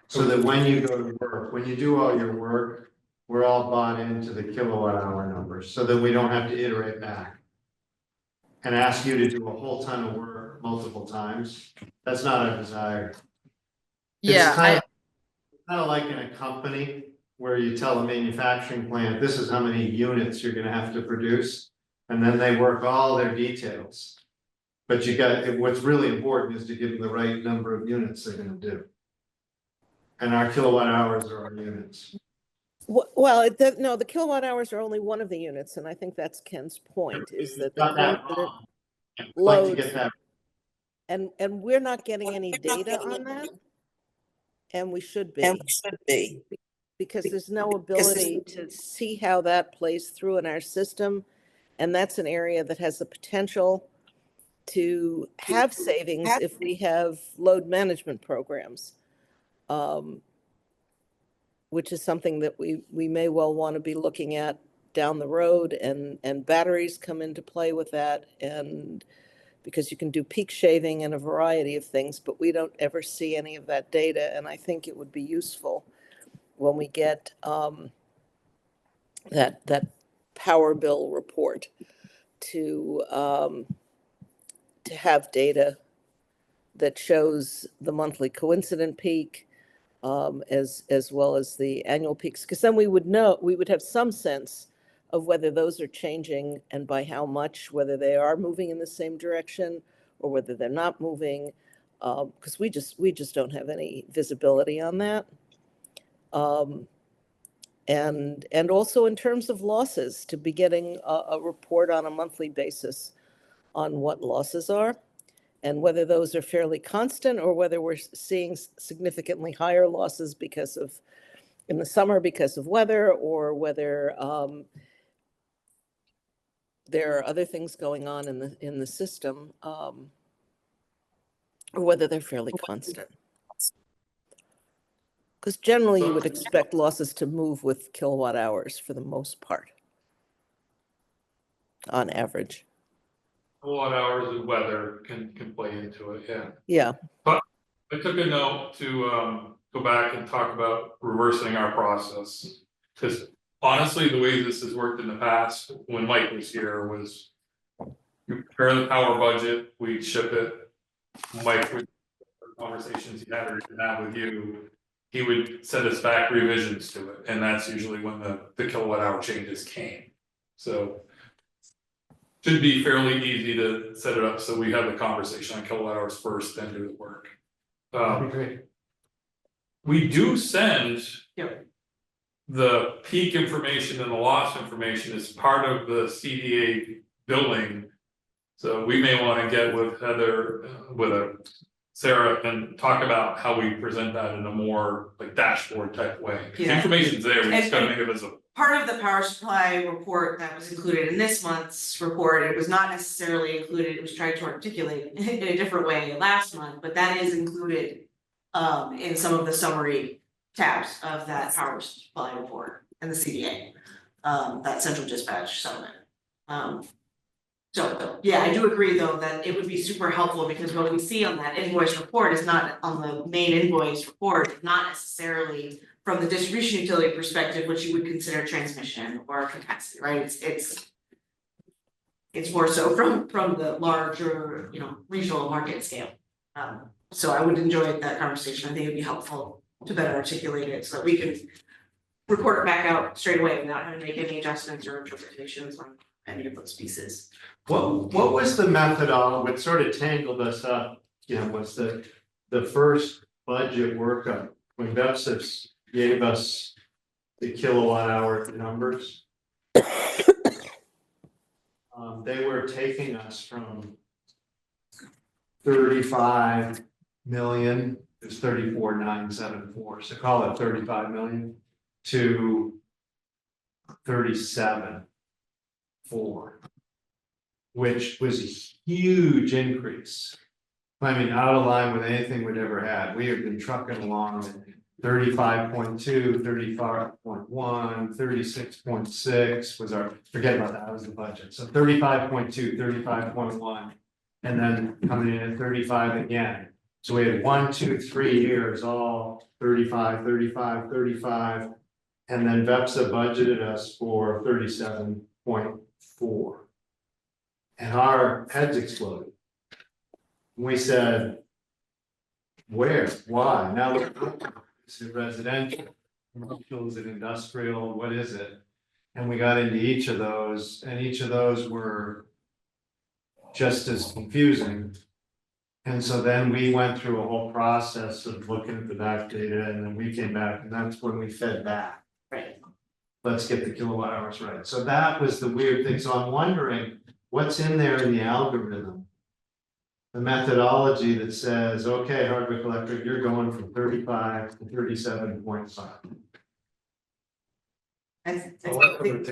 So that when you go to work, when you do all your work, we're all bought into the kilowatt hour numbers so that we don't have to iterate back and ask you to do a whole ton of work multiple times. That's not our desire.
Yeah,
It's kind of like in a company where you tell a manufacturing plant, this is how many units you're gonna have to produce, and then they work all their details. But what's really important is to give them the right number of units they're gonna do. And our kilowatt hours are our units.
Well, no, the kilowatt hours are only one of the units, and I think that's Ken's point, is that the
Got that
coincident
wrong. I'd like to
loads,
get that.
and we're not getting any data on that, and we should be. Because there's no ability to see how that plays through in our system. And that's an area that has the potential to have savings if we have load management programs. Which is something that we may well want to be looking at down the road, and batteries come into play with that. And because you can do peak shaving and a variety of things, but we don't ever see any of that data. And I think it would be useful when we get that power bill report to have data that shows the monthly coincident peak as well as the annual peaks, because then we would have some sense of whether those are changing and by how much, whether they are moving in the same direction or whether they're not moving, because we just don't have any visibility on that. And also in terms of losses, to be getting a report on a monthly basis on what losses are and whether those are fairly constant or whether we're seeing significantly higher losses in the summer because of weather, or whether there are other things going on in the system, or whether they're fairly constant. Because generally you would expect losses to move with kilowatt hours for the most part, on average.
Kilowatt hours and weather can play into it, yeah.
Yeah.
But I took a note to go back and talk about reversing our process. Because honestly, the way this has worked in the past, when Mike was here, was you prepare the power budget, we'd ship it. Mike would, conversations he had or didn't have with you, he would send us back revisions to it, and that's usually when the kilowatt hour changes came. So should be fairly easy to set it up so we have the conversation on kilowatt hours first, then do the work.
That'd be great.
We do send
Yep.
the peak information and the loss information as part of the CDA billing. So we may want to get with Heather, Sarah, and talk about how we present that in a more like dashboard type way.
Yeah.
Information's there, we just gotta think of it as a
part of the power supply report that was included in this month's report, it was not necessarily included, it was trying to articulate in a different way last month, but that is included in some of the summary tabs of that power supply report and the CDA, that central dispatch settlement. So, yeah, I do agree though that it would be super helpful because what we see on that invoice report is not on the main invoice report, not necessarily from the distribution utility perspective, which you would consider transmission or capacity, right? It's more so from the larger, regional market scale. So I would enjoy that conversation. I think it'd be helpful to better articulate it so that we can report it back out straight away without having to make any adjustments or interpretations on any of those pieces.
What was the methodology, what sort of tangled us up, was the first budget workup when Bepsis gave us the kilowatt hour numbers. They were taking us from 35 million, it was 34,974, so call it 35 million, to 37,4, which was a huge increase. I mean, out of line with anything we'd ever had. We have been trucking along at 35.2, 35.1, 36.6 was our, forget about that was the budget. So 35.2, 35.1, and then coming in at 35 again. So we had 1, 2, 3 years, all 35, 35, 35. And then VEPSA budgeted us for 37.4. And our heads exploded. We said, where, why? Now it's residential, commercial, is it industrial, what is it? And we got into each of those, and each of those were just as confusing. And so then we went through a whole process of looking at the back data, and then we came back, and that's when we fed back.
Right.
Let's get the kilowatt hours right. So that was the weird thing. So I'm wondering what's in there in the algorithm. The methodology that says, okay, Hardwick Electric, you're going from 35 to 37.5.
I
However,
think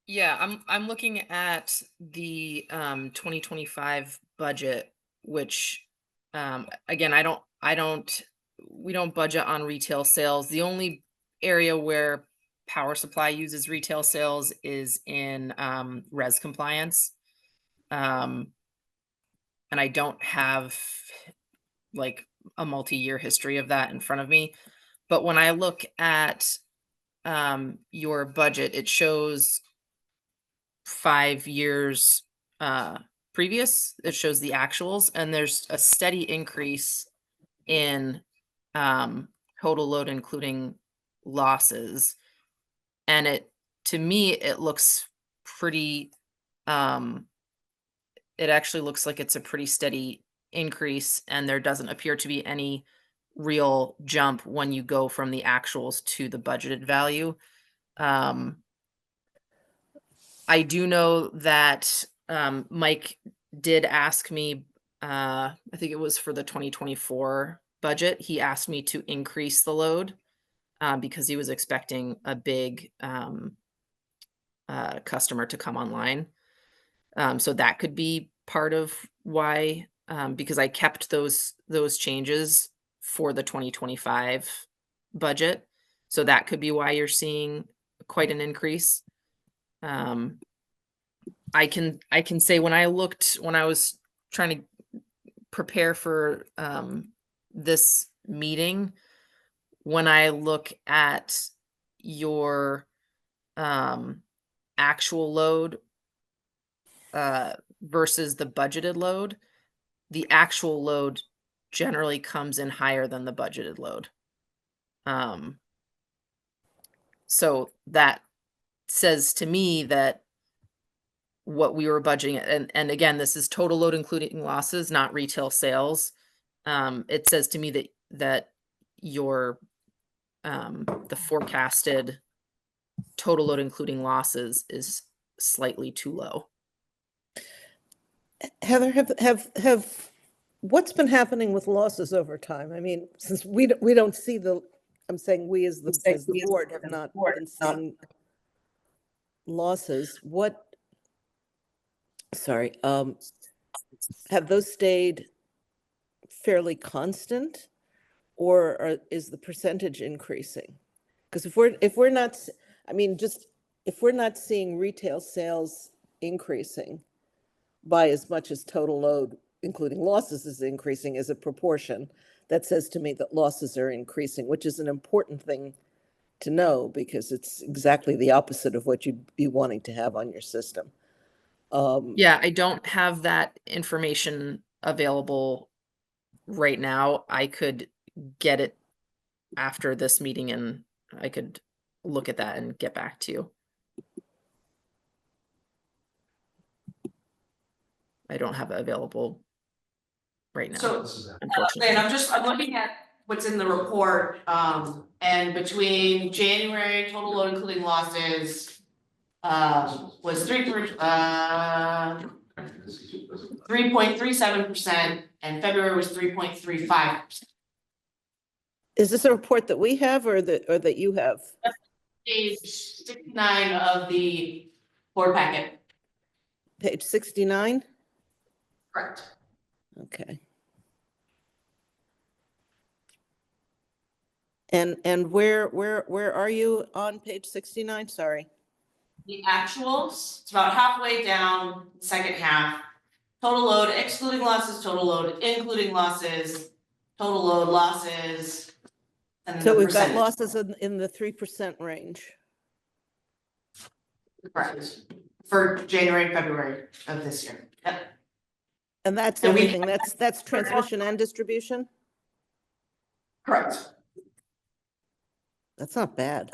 Yeah, I'm looking at the 2025 budget, which again, we don't budget on retail sales. The only area where power supply uses retail sales is in res compliance. And I don't have like a multi-year history of that in front of me. But when I look at your budget, it shows 5 years previous. It shows the actuals, and there's a steady increase in total load, including losses. And to me, it looks pretty, it actually looks like it's a pretty steady increase, and there doesn't appear to be any real jump when you go from the actuals to the budgeted value. I do know that Mike did ask me, I think it was for the 2024 budget, he asked me to increase the load because he was expecting a big customer to come online. So that could be part of why, because I kept those changes for the 2025 budget. So that could be why you're seeing quite an increase. I can say when I was trying to prepare for this meeting, when I look at your actual load versus the budgeted load, the actual load generally comes in higher than the budgeted load. So that says to me that what we were budgeting, and again, this is total load including losses, not retail sales. It says to me that your the forecasted total load including losses is slightly too low.
Heather, have what's been happening with losses over time? I mean, since we don't see the I'm saying we as the board have not been seeing losses. Sorry, have those stayed fairly constant? Is the percentage increasing? Because if we're not, I mean, just, if we're not seeing retail sales increasing by as much as total load, including losses, is increasing as a proportion, that says to me that losses are increasing, which is an important thing to know, because it's exactly the opposite of what you'd be wanting to have on your system.
Yeah, I don't have that information available right now. I could get it after this meeting and I could look at that and get back to you. I don't have it available right now,
So,
unfortunately.
and I'm looking at what's in the report, and between January, total load including losses, was 3.37%, and February was 3.35%.
Is this a report that we have or that you have?
Page 69 of the board packet.
Page 69?
Correct.
Okay. And where are you on page 69? Sorry.
The actuals, it's about halfway down, second half. Total load excluding losses, total load including losses, total load losses. And then
So
the
we've got
percentage.
losses in the 3% range.
Correct. For January and February of this year. Yep.
And that's
And we-
everything. That's transmission and distribution?
Correct.
That's not bad.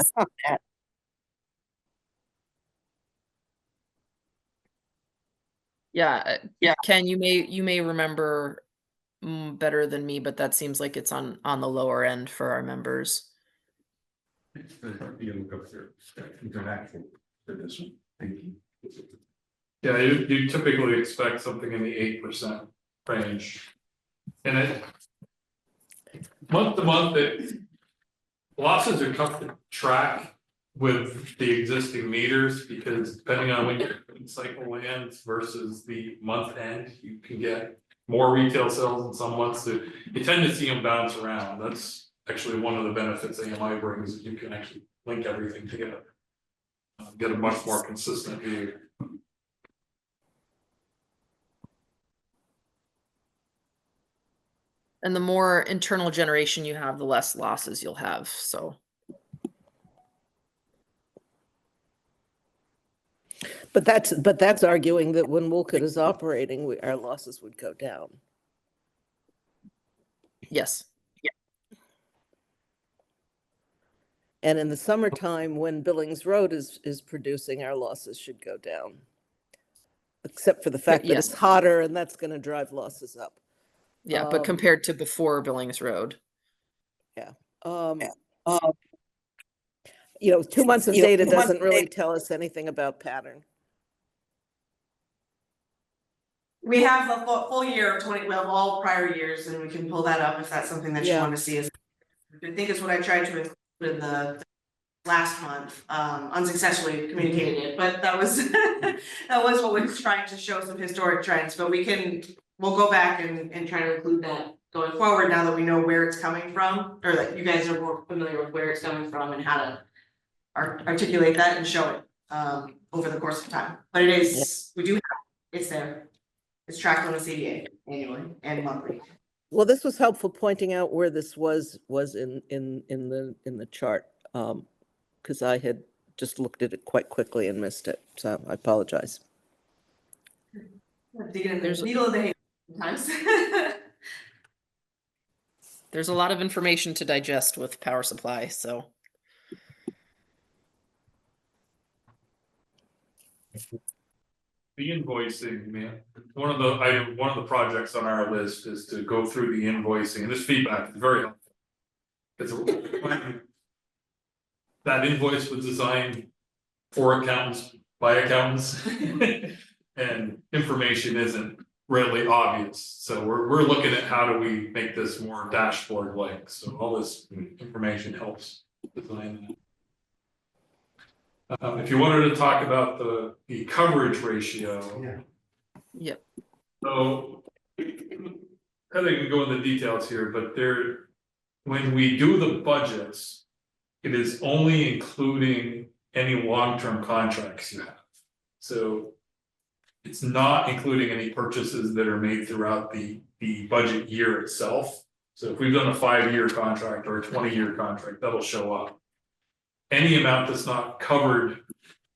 Yeah, Ken, you may remember better than me, but that seems like it's on the lower end for our members.
You look up there, international for this one. Thank you.
Yeah, you typically expect something in the 8% range. And it, month to month, losses are tough to track with the existing meters, because depending on when your cycle ends versus the month end, you can get more retail sales in some months. So you tend to see them bounce around. That's actually one of the benefits AMI brings, is you can actually link everything together. Get a much more consistent view.
And the more internal generation you have, the less losses you'll have, so.
But that's arguing that when Wolcott is operating, our losses would go down.
Yes.
And in the summertime, when Billings Road is producing, our losses should go down. Except for the fact that
Yes.
it's hotter and that's going to drive losses up.
Yeah, but compared to before Billings Road.
You know, 2 months of data doesn't really tell us anything about pattern.
We have the full year of 20, well, all prior years, and we can pull that up if that's something that you
Yeah.
want to see. I think it's what I tried to include in the last month, unsuccessfully communicated it, but that was that was what was trying to show some historic trends, but we'll go back and try to include that going forward now that we know where it's coming from, or that you guys are more familiar with where it's coming from and how to articulate that and show it over the course of time. But it is, we do have, it's there. It's tracked on the CDA annually and monthly.
Well, this was helpful pointing out where this was in the chart, because I had just looked at it quite quickly and missed it. So I apologize.
There's a needle in the hay sometimes.
There's a lot of information to digest with power supply, so.
The invoicing, man, one of the projects on our list is to go through the invoicing, and this feedback is very helpful. Because that invoice was designed for accountants by accountants. And information isn't readily obvious. So we're looking at how do we make this more dashboard like, so all this information helps design that. If you wanted to talk about the coverage ratio.
Yeah.
Yep.
So, Heather can go into the details here, but when we do the budgets, it is only including any long-term contracts you have. So it's not including any purchases that are made throughout the budget year itself. So if we've done a 5-year contract or a 20-year contract, that'll show up. Any amount that's not covered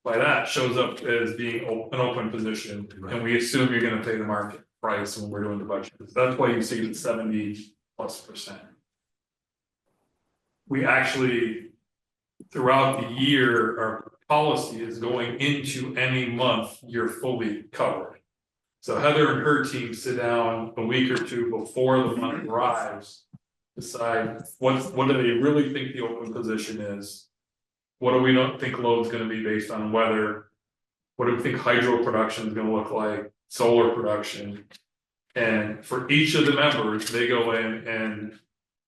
by that shows up as being an open position, and we assume you're gonna pay the market price when we're doing the budget. That's why you see the 70+%. We actually, throughout the year, our policy is going into any month, you're fully covered. So Heather and her team sit down a week or two before the month arrives, decide what do they really think the open position is? What do we don't think load's gonna be based on weather? What do we think hydro production is gonna look like, solar production? And for each of the members, they go in and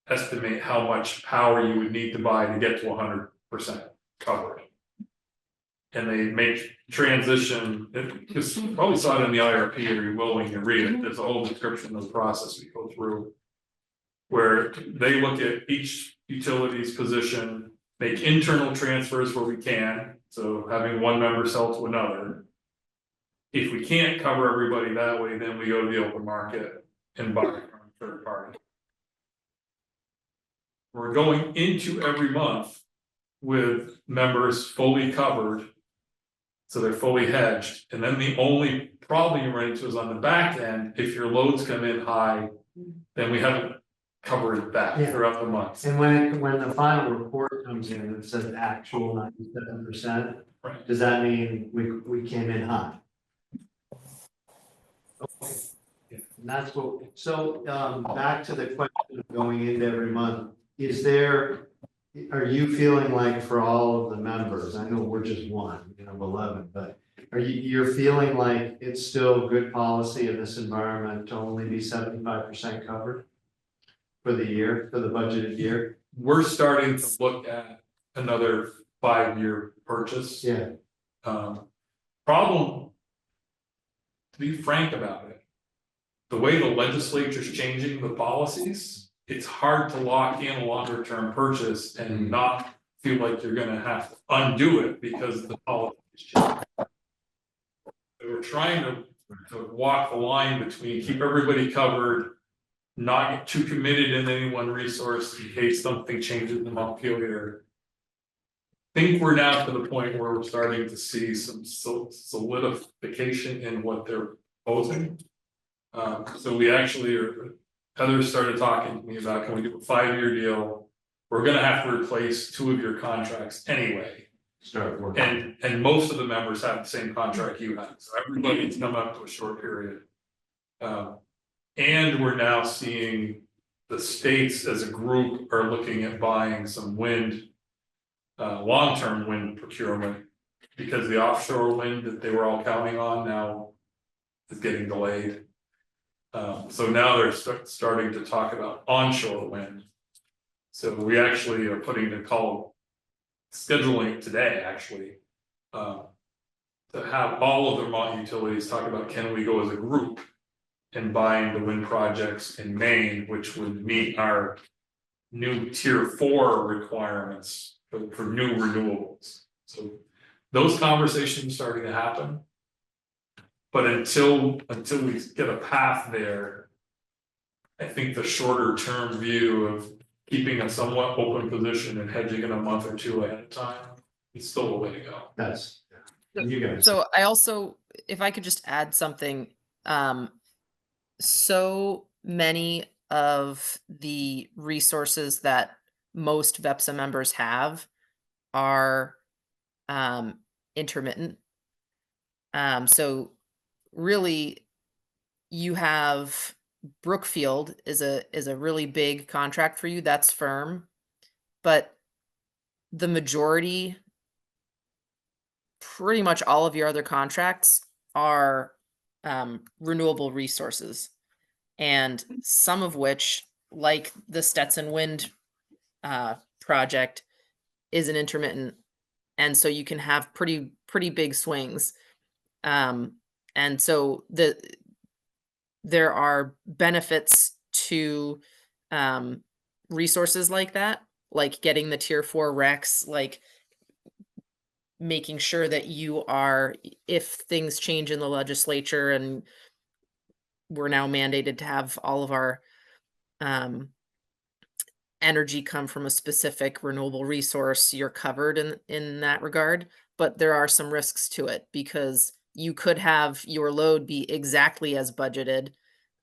estimate how much power you would need to buy to get to 100% covered. And they make transition, because you probably saw it in the IRP, or you're willing to read it, there's a whole description of the process we go through. Where they look at each utility's position, make internal transfers where we can, so having one member sell to another. If we can't cover everybody that way, then we go to the open market and buy from a third party. We're going into every month with members fully covered. So they're fully hedged, and then the only problem you run into is on the back end, if your loads come in high, then we haven't covered that
Yeah.
throughout the month.
And when the final report comes in, it says actual 97%.
Right.
Does that mean we came in high? Okay.
Yeah.
And that's what, so back to the question of going into every month, are you feeling like for all of the members, I know we're just one, 11, but you're feeling like it's still good policy in this environment to only be 75% covered for the year, for the budgeted year?
We're starting to look at another 5-year purchase.
Yeah.
Problem, to be frank about it, the way the legislature's changing the policies, it's hard to lock in a longer term purchase and not feel like you're gonna have to undo it because the policy is changing. So we're trying to walk the line between keep everybody covered, not get too committed in any one resource in case something changes in Montpelier. I think we're now to the point where we're starting to see some solidification in what they're proposing. So we actually Heather started talking to me about, can we do a 5-year deal? We're gonna have to replace 2 of your contracts anyway.
Start working.
And most of the members have the same contract you have, so everybody's come up to a short period. And we're now seeing the states as a group are looking at buying some wind, long-term wind procurement. Because the offshore wind that they were all counting on now is getting delayed. So now they're starting to talk about onshore wind. So we actually are putting the call, scheduling today actually. To have all of the Vermont utilities talk about, can we go as a group and buying the wind projects in Maine, which would meet our new tier 4 requirements for new renewables. So those conversations are starting to happen. But until we get a path there, I think the shorter term view of keeping a somewhat open position and hedging in a month or 2 ahead of time, it's still a way to go.
That's you guys.
So I also, if I could just add something, so many of the resources that most VEPSA members have are intermittent. So really you have Brookfield is a really big contract for you, that's firm, but the majority, pretty much all of your other contracts are renewable resources, and some of which, like the Stetson Wind project, is an intermittent, and so you can have pretty big swings. And so there are benefits to resources like that, like getting the tier 4 RECs, like making sure that you are, if things change in the legislature and we're now mandated to have all of our energy come from a specific renewable resource, you're covered in that regard. But there are some risks to it, because you could have your load be exactly as budgeted,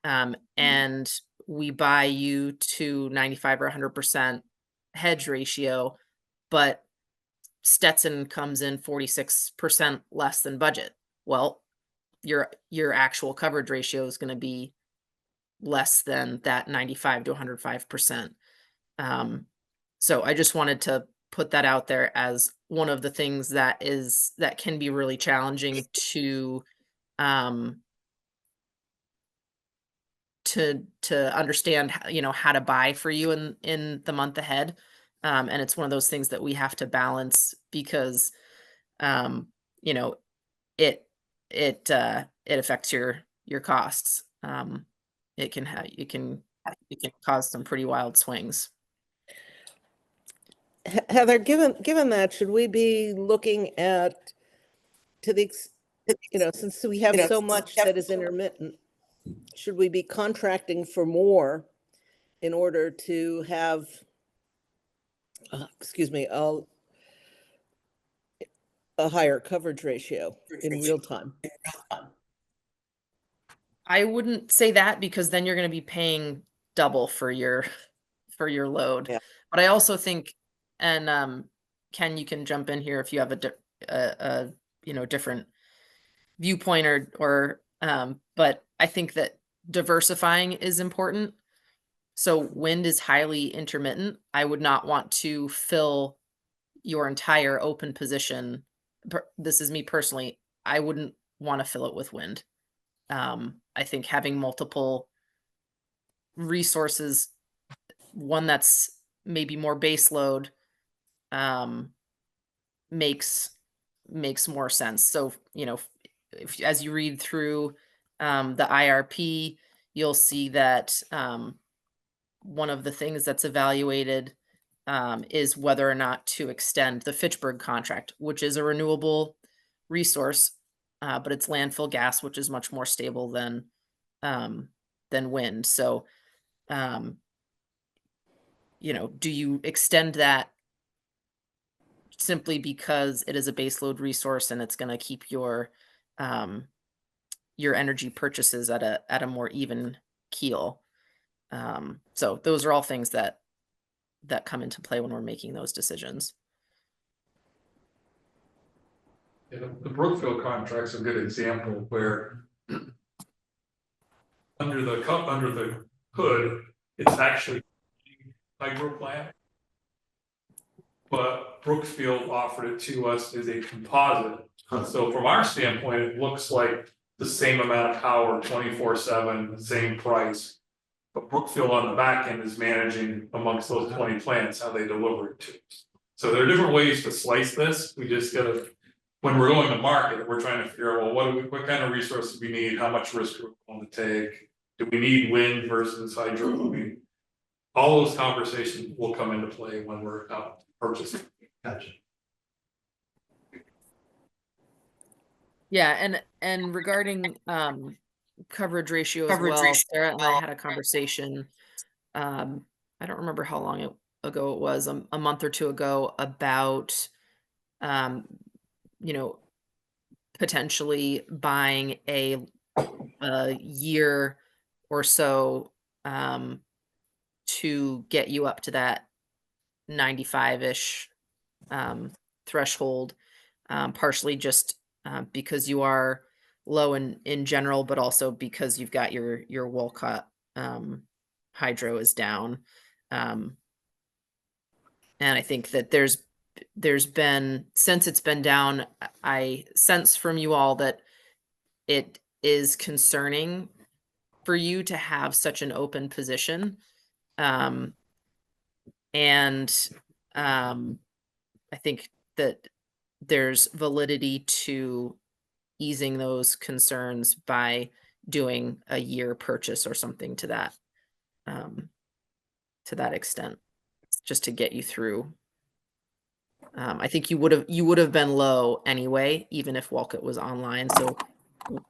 and we buy you to 95 or 100% hedge ratio, but Stetson comes in 46% less than budget. Well, your actual coverage ratio is going to be less than that 95 to 105%. So I just wanted to put that out there as one of the things that can be really challenging to understand, how to buy for you in the month ahead. And it's one of those things that we have to balance, because you know it affects your costs. It can cause some pretty wild swings.
Heather, given that, should we be looking at, since we have so much that is intermittent, should we be contracting for more in order to have, a higher coverage ratio in real time?
I wouldn't say that, because then you're going to be paying double for your load.
Yeah.
But I also think, and Ken, you can jump in here if you have a different viewpoint, or but I think that diversifying is important. So wind is highly intermittent. I would not want to fill your entire open position. This is me personally. I wouldn't want to fill it with wind. I think having multiple resources, one that's maybe more base load, makes more sense. So, if as you read through the IRP, you'll see that one of the things that's evaluated is whether or not to extend the Fitchburg contract, which is a renewable resource, but it's landfill gas, which is much more stable than wind. So, do you extend that simply because it is a baseload resource and it's going to keep your energy purchases at a more even keel? So those are all things that come into play when we're making those decisions.
Yeah, the Brookfield contract's a good example where under the hood, it's actually a hydro plant. But Brookfield offered it to us as a composite. So from our standpoint, it looks like the same amount of power, 24/7, the same price. But Brookfield on the back end is managing amongst those 20 plants how they deliver it to us. So there are different ways to slice this. We just gotta, when we're going to market, we're trying to figure out, well, what kind of resources we need, how much risk we're going to take. Do we need wind versus hydro? All those conversations will come into play when we're out purchasing.
Gotcha.
Yeah, and regarding coverage ratio as well, Sarah and I had a conversation. I don't remember how long ago it was, a month or two ago, about potentially buying a year or so to get you up to that 95-ish threshold, partially just because you are low in general, but also because you've got your Wolcott hydro is down. And I think that there's been, since it's been down, I sense from you all that it is concerning for you to have such an open position. And I think that there's validity to easing those concerns by doing a year purchase or something to that extent, just to get you through. I think you would have been low anyway, even if Walcott was online. So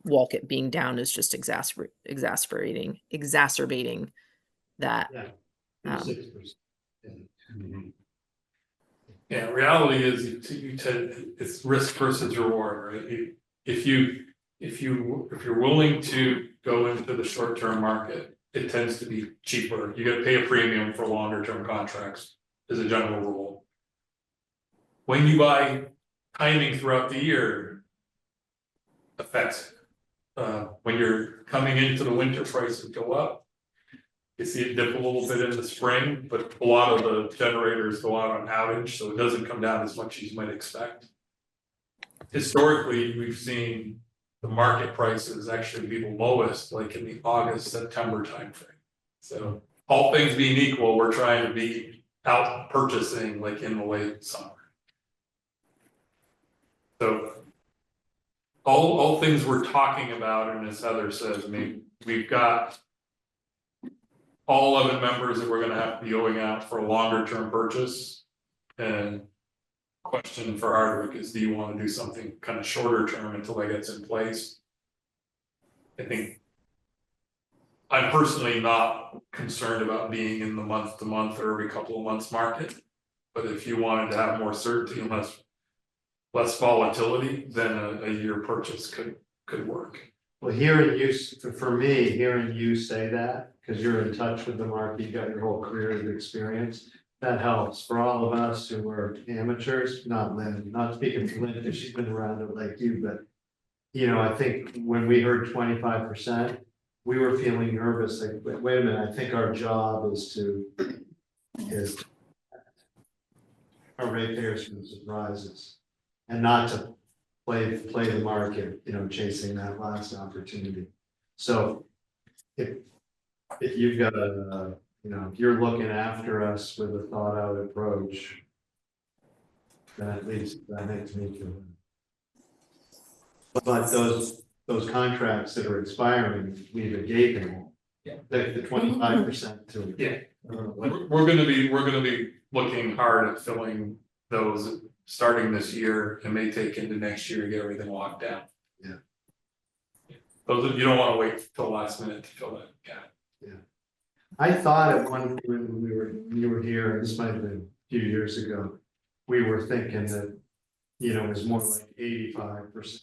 Walcott being down is just exacerbating that.
Yeah. 6%.
Yeah, reality is it's risk versus reward, right? If you're willing to go into the short-term market, it tends to be cheaper. You gotta pay a premium for longer-term contracts as a general rule. When you buy timing throughout the year affects, when you're coming into the winter, prices go up. You see it dip a little bit in the spring, but a lot of the generators go out on outage, so it doesn't come down as much as you might expect. Historically, we've seen the market prices actually be the lowest, like in the August, September timeframe. So all things being equal, we're trying to be out purchasing like in the late summer. So all things we're talking about, and as Heather says, I mean, we've got all 11 members that we're gonna have to be going out for a longer term purchase. And question for Hardwick is, do you want to do something kind of shorter term until that gets in place? I think I'm personally not concerned about being in the month to month or every couple of months market. But if you wanted to have more certainty and less volatility, then a year purchase could work.
Well, hearing you, for me, hearing you say that, because you're in touch with the market, you got your whole career of experience, that helps for all of us who are amateurs, not Lynn, not speaking for Lynn, because she's been around it like you, but you know, I think when we heard 25%, we were feeling nervous, like, wait a minute, I think our job is our ratepayers from surprises and not to play the market, you know, chasing that last opportunity. So if you've got a, you know, if you're looking after us with a thought out approach, then at least that makes me feel good. But those contracts that are expiring, leave a gaping.
Yeah.
The 25% to.
Yeah. We're gonna be looking hard at filling those starting this year. It may take into next year to get everything locked down.
Yeah.
Those, you don't wanna wait till the last minute to fill that gap.
Yeah. I thought at one point when you were here, this might have been a few years ago, we were thinking that, you know, it was more like 85%.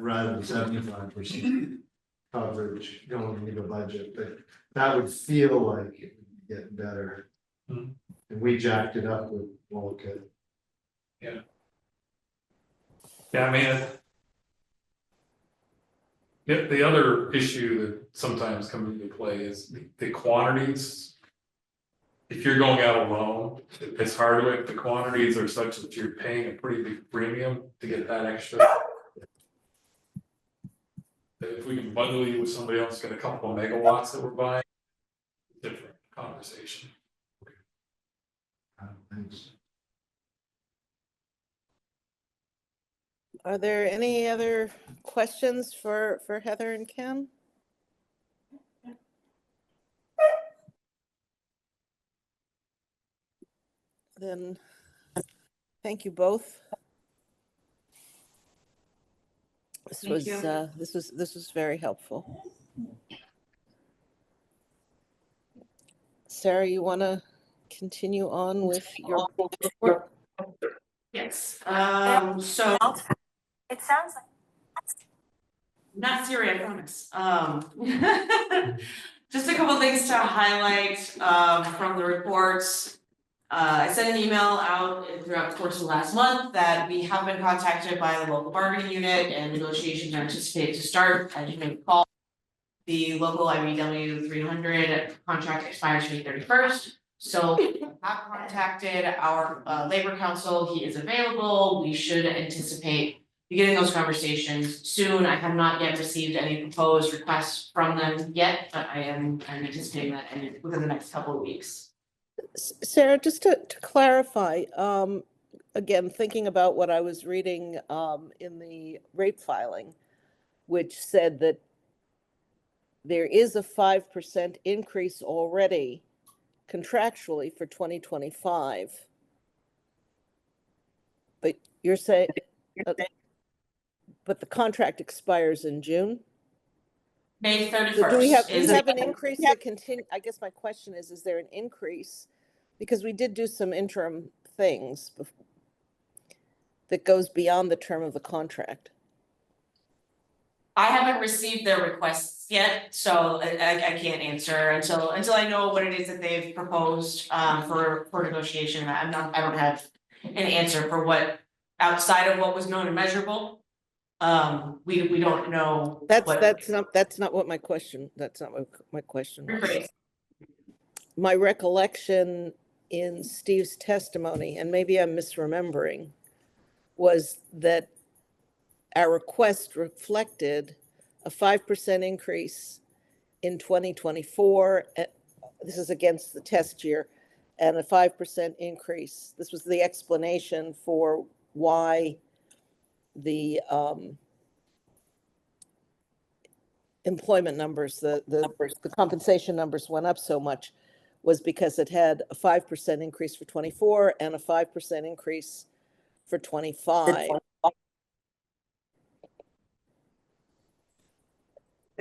Rather than 75% coverage going into the budget, but that would feel like it would be getting better.
Mm-hmm.
And we jacked it up with Walcott.
Yeah. Yeah, I mean, the other issue that sometimes comes into play is the quantities. If you're going out alone, it's Hardwick, the quantities are such that you're paying a pretty big premium to get that extra. If we can bundle you with somebody else, get a couple of megawatts that we're buying, different conversation.
Thanks.
Are there any other questions for Heather and Ken? Then, thank you both.
Thank you.
This was very helpful. Sarah, you want to continue on with your report?
Yes, so. It sounds like. Not Siri, I promise. Just a couple things to highlight, from the reports. I sent an email out throughout the course of last month that we have been contacted by the local bargaining unit and negotiations are anticipated to start. As you may recall, the local IBW 300 contract expires May 31st. So we have contacted our labor council. He is available. We should anticipate beginning those conversations soon. I have not yet received any proposed requests from them yet, but I'm anticipating that within the next couple of weeks.
Sarah, just to clarify, again, thinking about what I was reading in the rate filing, which said that there is a 5% increase already contractually for 2025. But you're saying, but the contract expires in June?
May
So
31st.
do we have
is
an increase that continue? I guess my question is there an increase? Because we did do some interim things that goes beyond the term of the contract.
I haven't received their requests yet, so I can't answer until I know what it is that they've proposed for negotiation. I don't have an answer for what outside of what was known and measurable. We don't know.
That's not what my question. That's not what my question was. My recollection in Steve's testimony, and maybe I'm misremembering, was that our request reflected a 5% increase in 2024. This is against the test year, and a 5% increase. This was the explanation for why the employment numbers, the compensation numbers went up so much, was because it had a 5% increase for 24 and a 5% increase for 25.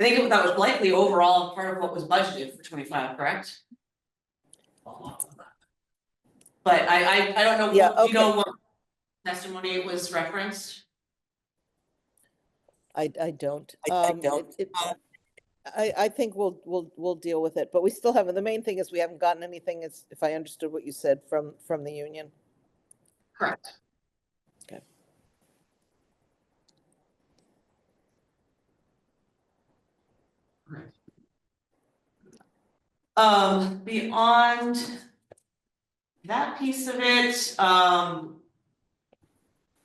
I think that was likely overall part of what was budgeted for 25, correct? But I don't know.
Yeah,
Do you know
okay.
what testimony it was referenced?
I don't. I think we'll deal with it, but we still haven't. The main thing is we haven't gotten anything, as if I understood what you said, from the union.
Correct.
Okay.
Beyond that piece of it,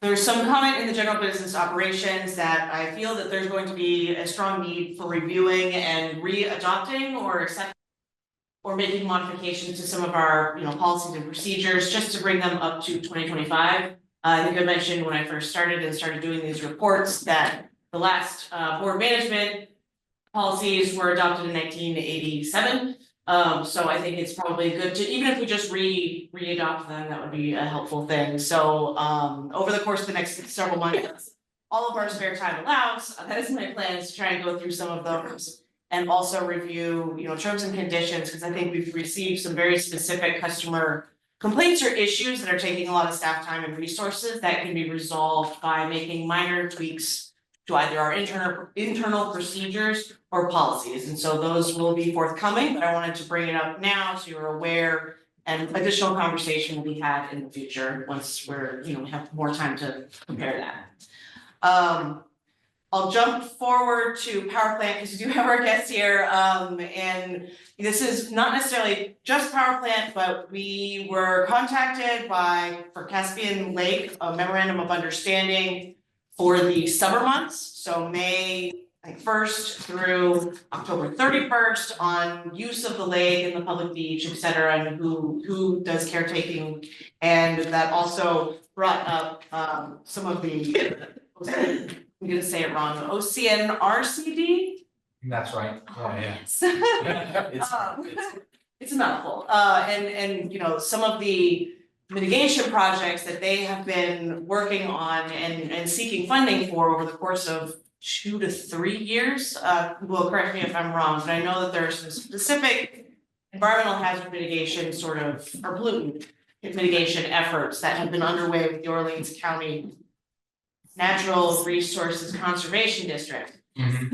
there's some comment in the general business operations that I feel that there's going to be a strong need for reviewing and re-adopting or accepting or making modifications to some of our, policies and procedures just to bring them up to 2025. I think I mentioned when I first started doing these reports that the last board management policies were adopted in 1987. So I think it's probably good to, even if we just re-adopt them, that would be a helpful thing. So over the course of the next several months, all of our spare time allows, that is my plan, is to try and go through some of those and also review, terms and conditions, because I think we've received some very specific customer complaints or issues that are taking a lot of staff time and resources that can be resolved by making minor tweaks to either our internal procedures or policies. And so those will be forthcoming, but I wanted to bring it up now so you're aware, and additional conversation will be had in the future once we're, we have more time to compare that. I'll jump forward to power plant because we do have our guests here. And this is not necessarily just power plant, but we were contacted for Caspian Lake, a memorandum of understanding for the summer months. So May 1st through October 31st on use of the lake and the public beach, et cetera, and who does caretaking. And that also brought up some of the, I'm gonna say it wrong, OCNRCD?
That's right. Yeah.
It's a mouthful. And some of the mitigation projects that they have been working on and seeking funding for over the course of 2 to 3 years. Will correct me if I'm wrong, but I know that there's some specific environmental hazard mitigation or pollutant mitigation efforts that have been underway with the Orleans County Natural Resources Conservation District. And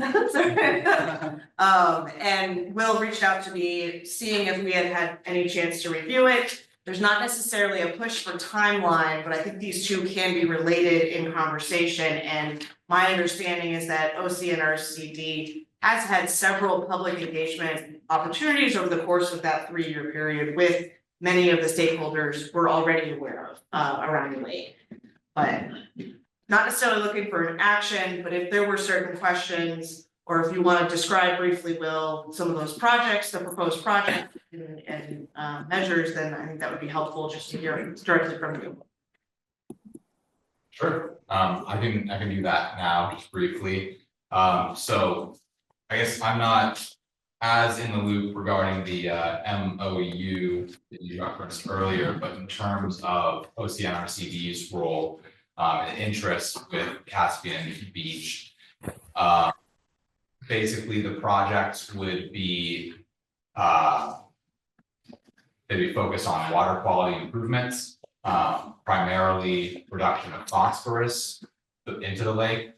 Will reached out to me, seeing if we had any chance to review it. There's not necessarily a push for timeline, but I think these two can be related in conversation. And my understanding is that OCNRCD has had several public engagement opportunities over the course of that 3-year period with many of the stakeholders we're already aware of around the lake. But not necessarily looking for an action, but if there were certain questions, or if you want to describe briefly, Will, some of those projects, the proposed project and measures, then I think that would be helpful just to hear directly from you.
Sure, I can do that now, just briefly. So I guess I'm not as in the loop regarding the MOU that you referenced earlier, but in terms of OCNRCD's role and interest with Caspian Beach. Basically, the project would be they'd be focused on water quality improvements, primarily reduction of phosphorus into the lake.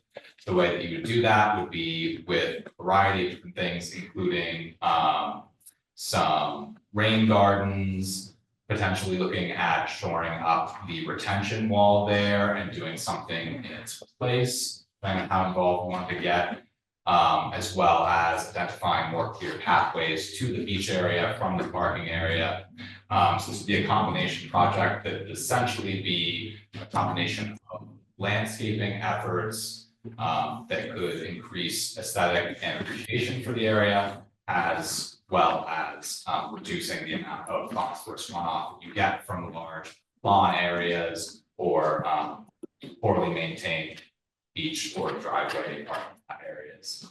The way that you would do that would be with a variety of different things, including some rain gardens, potentially looking at shoring up the retention wall there and doing something in its place, depending on how involved we want to get, as well as identifying more clear pathways to the beach area from the parking area. So this would be a combination project that would essentially be a combination of landscaping efforts that could increase aesthetic and appreciation for the area, as well as reducing the amount of phosphorus runoff that you get from large lawn areas or poorly maintained beach or driveway parking lot areas.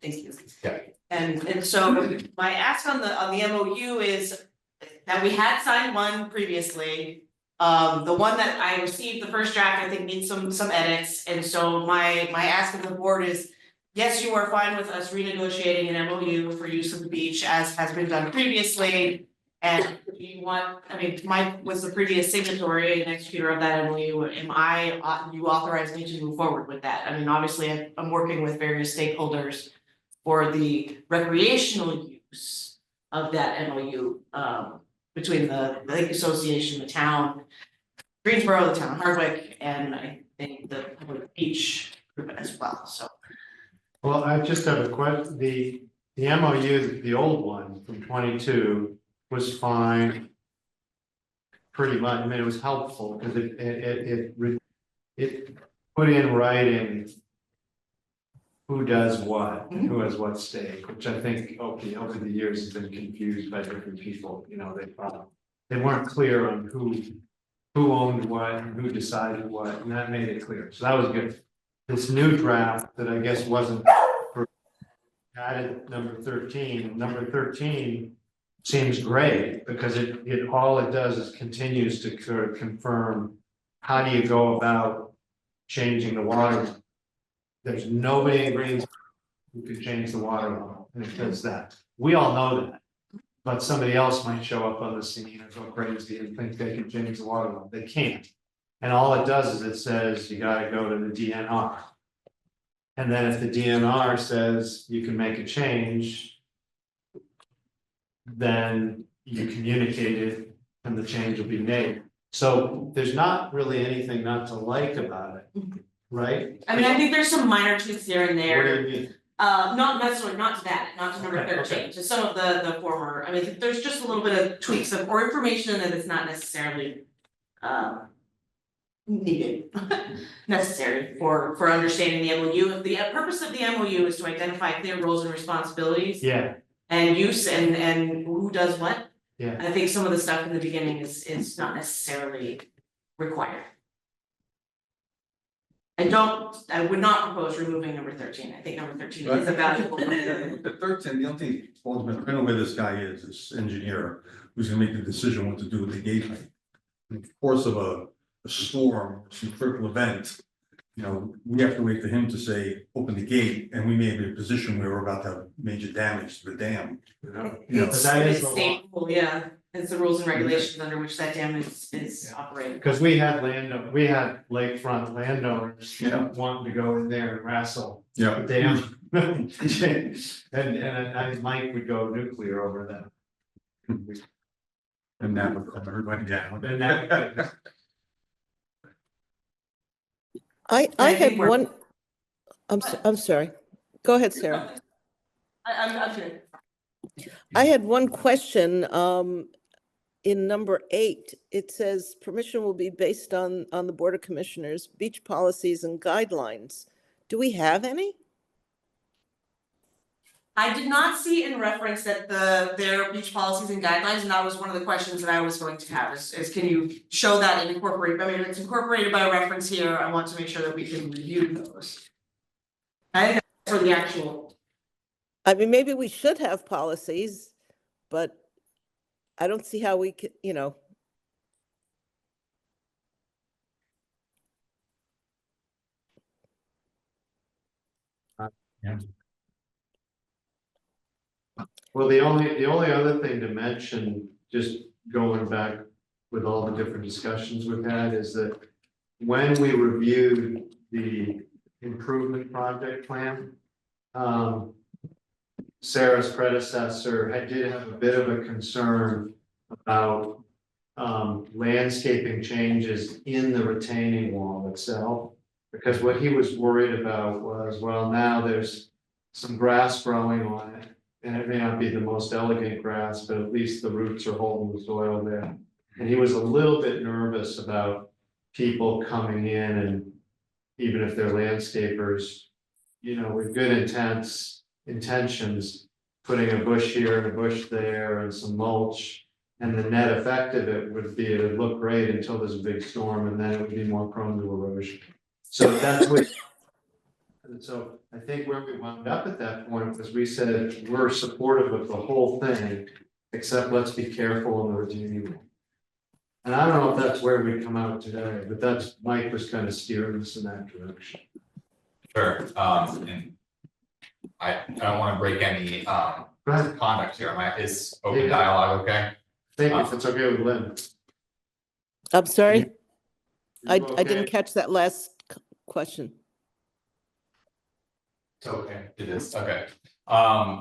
Thank you.
Yeah.
And so my ask on the MOU is that we had signed one previously. The one that I received, the first draft, I think needs some edits, and so my ask of the board is, yes, you are fine with us renegotiating an MOU for use of the beach as has been done previously. And you want, I mean, Mike was the previous signatory and executor of that MOU, you authorize me to move forward with that? I mean, obviously, I'm working with various stakeholders for the recreational use of that MOU, between the Lake Association, the town, Greensboro, the town of Hardwick, and I think the public beach group as well, so.
Well, I just have a question. The MOU, the old one from 22 was fine. Pretty much, I mean, it was helpful because it put in writing who does what, and who has what stake, which I think, okay, over the years has been confused by different people, you know, they weren't clear on who owned what, and who decided what, and that made it clear, so that was good. This new draft that I guess wasn't added number 13 seems great, because it all it does is continues to sort of confirm how do you go about changing the water. There's nobody in Greensboro who could change the water level, and it does that. We all know that. But somebody else might show up on the scene and go crazy and think they can change the water level. They can't. And all it does is it says you gotta go to the DNR. And then if the DNR says you can make a change, then you communicate it and the change will be made. So there's not really anything not to like about it, right?
I mean, I think there's some minor tweaks here and
What
there,
do you mean?
not necessarily, not to that, not to number
Okay,
13,
okay.
to some of the former, I mean, there's just a little bit of tweaks or information that is not necessarily needed, necessary for understanding the MOU. If the purpose of the MOU is to identify clear roles and responsibilities.
Yeah,
And use and who does what.
yeah.
I think some of the stuff in the beginning is not necessarily required. I would not propose removing number 13, I think number 13 is a valuable.
The 13, the only thing, ultimately, I know where this guy is, this engineer, who's gonna make the decision what to do with the gate height. In the course of a storm, some critical event, you know, we have to wait for him to say, open the gate, and we may be in a position where we're about to have major damage to the dam. You know,
It's
that is the
state rule, yeah, it's the rules and regulations under which that dam is operated.
Because we had lakefront landowners, you know,
Yeah.
wanting to go in there and wrestle
Yeah.
the dam. And I Mike would go nuclear over that.
And that would calm everybody down.
And that,
I
I think
had
we're-
one, I'm sorry. Go ahead, Sarah.
I'm good.
I had one question. in number 8, it says permission will be based on the Board of Commissioners, beach policies and guidelines. Do we have any?
I did not see in reference that their beach policies and guidelines, and that was one of the questions that I was going to have is can you show that and incorporate, I mean, if it's incorporated by reference here, I want to make sure that we can review those. I think that's for the actual,
I mean, maybe we should have policies, but I don't see how we could, you know.
Well, the only other thing to mention, just going back with all the different discussions we've had, is that when we reviewed the improvement project plan, Sarah's predecessor did have a bit of a concern about landscaping changes in the retaining wall itself. Because what he was worried about was, well, now there's some grass growing on it. And it may not be the most elegant grass, but at least the roots are holding the soil there. And he was a little bit nervous about people coming in, and even if they're landscapers, you know, with good intentions, putting a bush here and a bush there and some mulch. And the net effect of it would be, it would look great until there's a big storm, and then it would be more prone to erosion. So that's what. And so I think where we wound up at that point was we said, we're supportive of the whole thing, except let's be careful on the retaining wall. And I don't know if that's where we come out today, but that's, Mike was kind of steering us in that direction.
Sure, and I don't want to break any conduct here. Is open dialogue okay?
Thank you, if it's okay with Lynn.
I'm sorry, I
Okay?
didn't catch that last question.
Okay, it is, okay.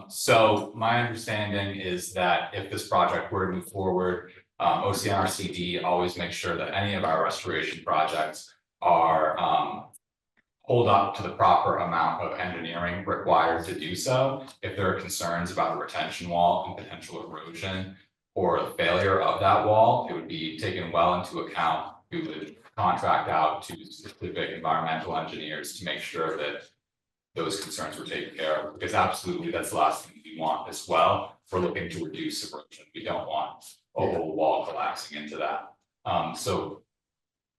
So my understanding is that if this project were to move forward, OCNRCD always makes sure that any of our restoration projects are hold up to the proper amount of engineering required to do so. If there are concerns about the retention wall and potential erosion or the failure of that wall, it would be taken well into account. We would contract out to specific environmental engineers to make sure that those concerns were taken care of, because absolutely that's the last thing we want as well. We're looking to reduce erosion. We don't want a whole wall collapsing into that. So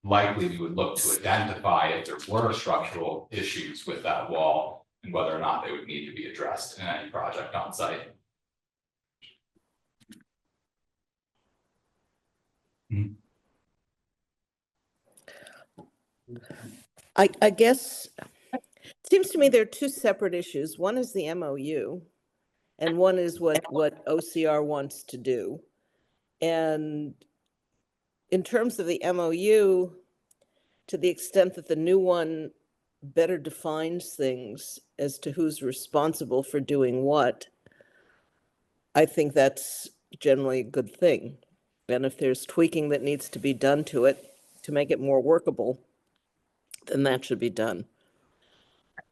likely we would look to identify if there were structural issues with that wall and whether or not they would need to be addressed in any project on site.
I guess, it seems to me there are two separate issues. One is the MOU, and one is what OCR wants to do. And in terms of the MOU, to the extent that the new one better defines things as to who's responsible for doing what, I think that's generally a good thing. And if there's tweaking that needs to be done to it to make it more workable, then that should be done.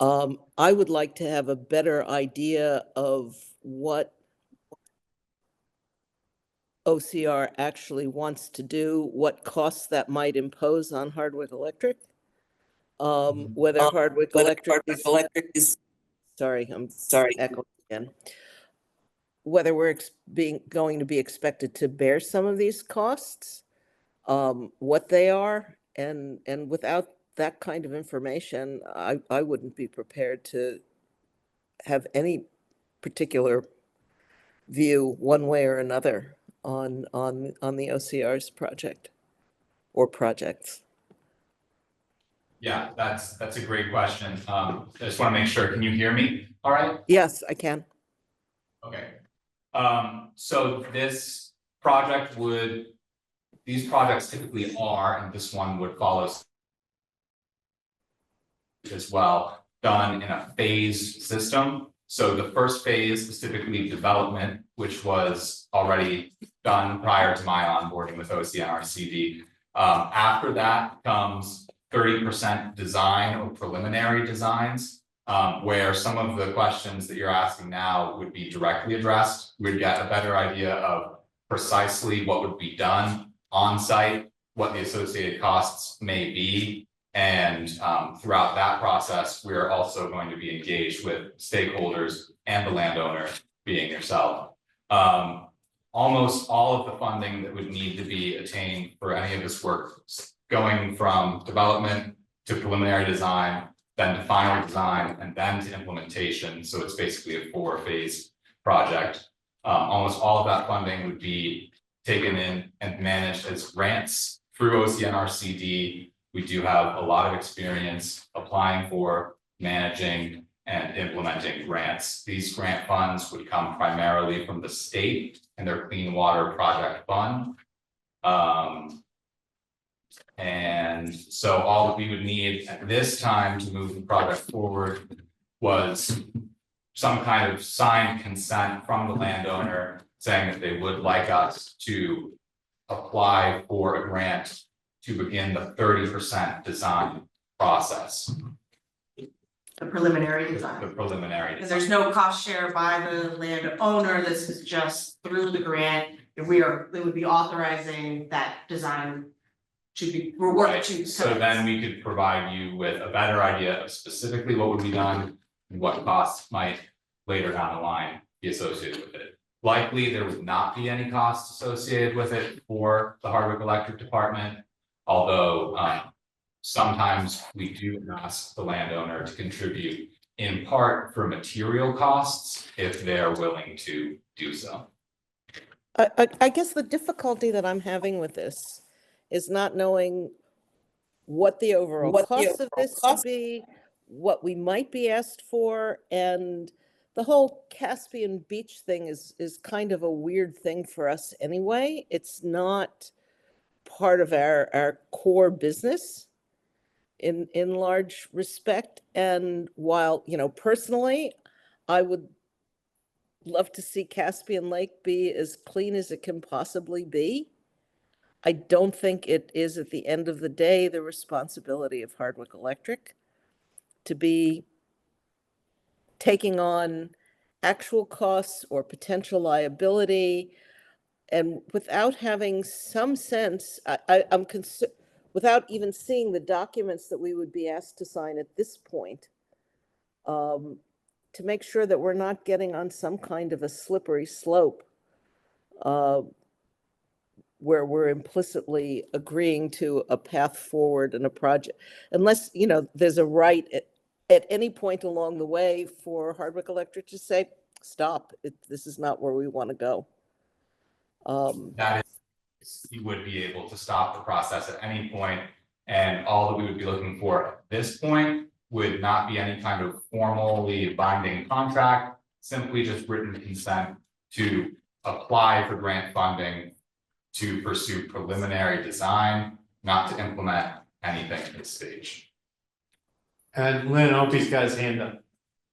I would like to have a better idea of what OCR actually wants to do, what costs that might impose on Hardwick Electric. Whether Hardwick Electric is, sorry, I'm echoing again. Whether we're going to be expected to bear some of these costs, what they are, and without that kind of information, I wouldn't be prepared to have any particular view one way or another on the OCR's project or projects.
Yeah, that's a great question. I just want to make sure, can you hear me? All right?
Yes, I can.
Okay. So this project these projects typically are, and this one would follow as well, done in a phased system. So the first phase is typically development, which was already done prior to my onboarding with OCNRCD. After that comes 30% design or preliminary designs, where some of the questions that you're asking now would be directly addressed. We'd get a better idea of precisely what would be done on site, what the associated costs may be. And throughout that process, we're also going to be engaged with stakeholders and the landowner, being yourself. Almost all of the funding that would need to be attained for any of this work, going from development to preliminary design, then to final design, and then to implementation. So it's basically a 4-phase project. Almost all of that funding would be taken in and managed as grants through OCNRCD. We do have a lot of experience applying for, managing, and implementing grants. These grant funds would come primarily from the state and their Clean Water Project Fund. And so all that we would need at this time to move the project forward was some kind of signed consent from the landowner saying that they would like us to apply for a grant to begin the 30% design process.
The preliminary
The
design.
preliminary
And
design.
there's no cost share by the landowner, this is just through the grant, we would be authorizing that design to be, we're working
Right,
to.
so then we could provide you with a better idea of specifically what would be done and what costs might later down the line be associated with it. Likely, there would not be any costs associated with it for the Hardwick Electric Department, although sometimes we do ask the landowner to contribute in part for material costs if they're willing to do so.
I guess the difficulty that I'm having with this is not knowing what the overall cost of this would be, what we might be asked for, and the whole Caspian Beach thing is kind of a weird thing for us anyway. It's not part of our core business in large respect. And while, personally, I would love to see Caspian Lake be as clean as it can possibly be, I don't think it is at the end of the day the responsibility of Hardwick Electric to be taking on actual costs or potential liability, and without having some sense, I'm concerned, without even seeing the documents that we would be asked to sign at this point, to make sure that we're not getting on some kind of a slippery slope where we're implicitly agreeing to a path forward in a project, unless, there's a right at any point along the way for Hardwick Electric to say, stop, this is not where we want to go.
That is, you would be able to stop the process at any point, and all that we would be looking for at this point would not be any kind of formally binding contract, simply just written consent to apply for grant funding to pursue preliminary design, not to implement anything at this stage.
And Lynn, Opie's got his hand up.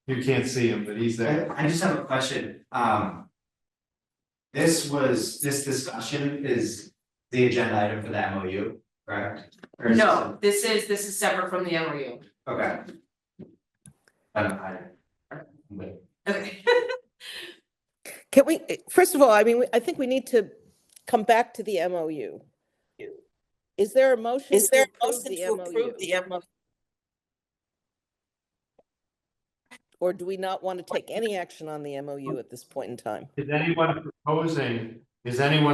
You can't see him, but he's there.
I just have a question. This discussion is the agenda item for the MOU, correct? Or is
No, this is separate from the MOU.
Okay.
Okay.
Can we, first of all, I think we need to come back to the MOU. Is there a motion to approve the MOU? Or do we not want to take any action on the MOU at this point in time?
Is anyone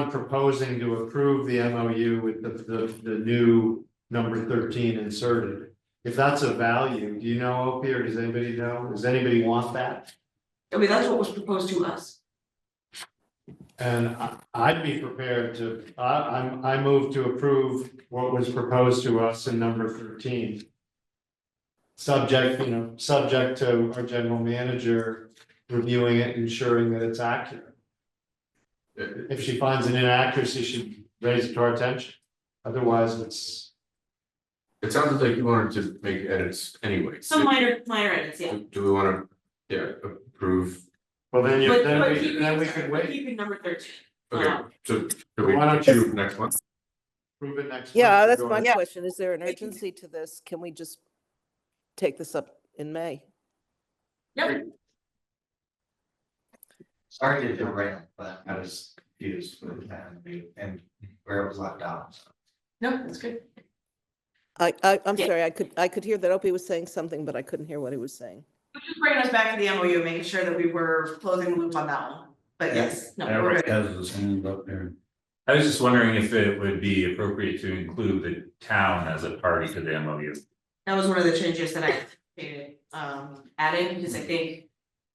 proposing to approve the MOU with the new number 13 inserted? If that's a value, do you know, Opie, or does anybody know? Does anybody want that?
I mean, that's what was proposed to us.
And I'd be prepared to, I move to approve what was proposed to us in number 13. Subject to our general manager reviewing it, ensuring that it's accurate. If she finds an inaccuracy, she should raise it to our attention. Otherwise,
It sounded like you wanted to make edits anyway.
Some minor edits, yeah.
Do we wanna, approve?
well, then we
But
could wait.
keeping number 13.
Okay, so do we
Why don't
do
you-
next month?
Prove it next.
Yeah,
month.
that's
Go
my
ahead.
question. Is there an urgency to this? Can we just take this up in May?
Yep.
Sorry to jump right, but I was confused with that and where it was left out.
No, that's good.
I'm
Yeah.
sorry, I could hear that Opie was saying something, but I couldn't hear what he was saying.
Just bringing us back to the MOU, making sure that we were closing the loop on that one. But yes, no, we're good.
Has his hand up there.
I was just wondering if it would be appropriate to include the town as a party to the MOU.
That was one of the changes that I added, because I think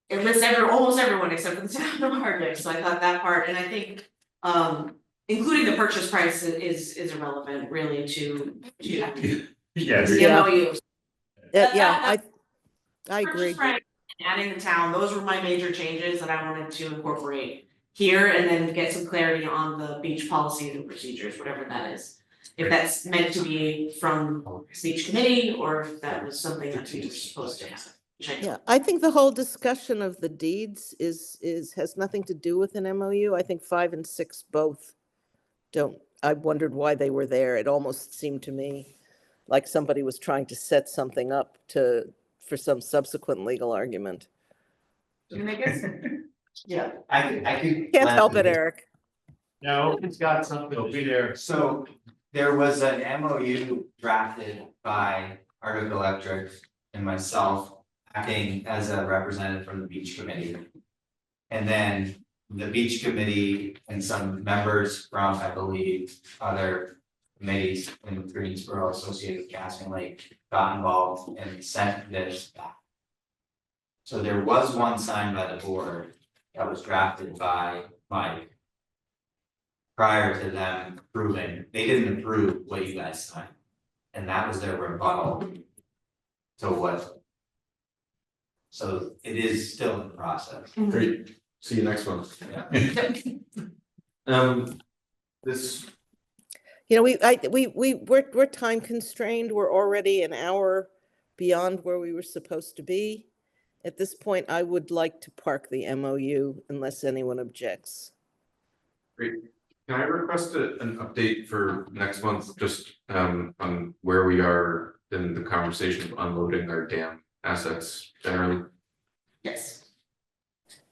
it lists almost everyone except for the town of Hardwick, so I thought that part, and I think including the purchase price is irrelevant really to
Yes.
the
Yeah.
MOU.
Yeah, I agree.
Purchase price and adding the town, those were my major changes that I wanted to incorporate here, and then get some clarity on the beach policies and procedures, whatever that is. If that's meant to be from beach committee, or if that was something that we were supposed to have.
Yeah, I think the whole discussion of the deeds has nothing to do with an MOU. I think 5 and 6 both don't. I wondered why they were there. It almost seemed to me like somebody was trying to set something up for some subsequent legal argument.
You make it? Yeah.
I could.
Can't help it, Eric.
No, it's got something to be there.
So there was an MOU drafted by Hardwick Electric and myself acting as a representative from the beach committee. And then the beach committee and some members from, I believe, other committees in Greensboro associated with Gaston Lake got involved and sent this back. So there was one signed by the board that was drafted by Mike. Prior to them approving, they didn't approve what you guys signed. And that was their rebuttal to what. So it is still in the process.
Great, see you next month.
Yeah.
This,
You know, we're time constrained. We're already an hour beyond where we were supposed to be. At this point, I would like to park the MOU unless anyone objects.
great. Can I request an update for next month, just on where we are in the conversation of unloading our dam assets generally?
Yes.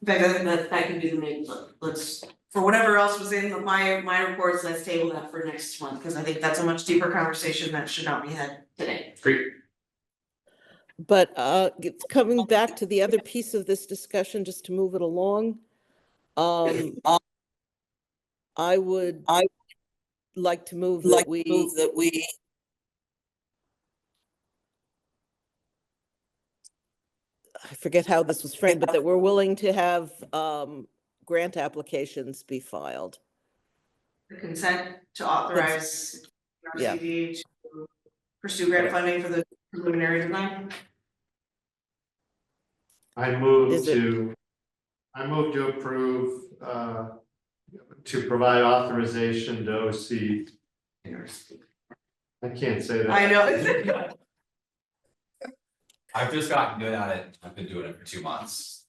In fact, I think that can be the main, let's, for whatever else was in my reports, let's table that for next month, because I think that's a much deeper conversation that should not be had today.
Great.
But coming back to the other piece of this discussion, just to move it along, I would like to move that we I forget how this was framed, but that we're willing to have grant applications be filed.
The consent to authorize
Yeah.
RCD to pursue grant funding for the preliminary design.
I move
Is it-
to approve, to provide authorization to OC. I can't say that.
I know.
I've just gotten good at it. I've been doing it for 2 months.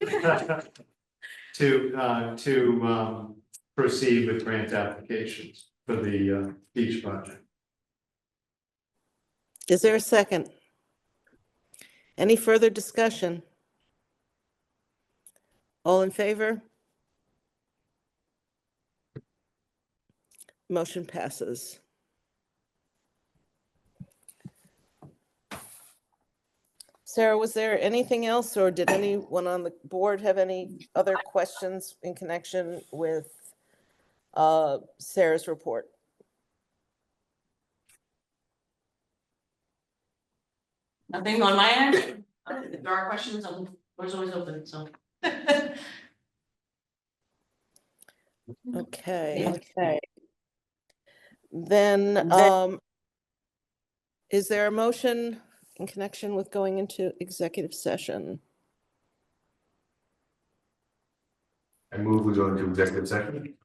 To proceed with grant applications for the beach project.
Is there a second? Any further discussion? All in favor? Motion passes. Sarah, was there anything else, or did anyone on the board have any other questions in connection with Sarah's report?
Nothing on my end. If there are questions, door's always open, so.
Okay. Then, is there a motion in connection with going into executive session?
I move we go into executive session.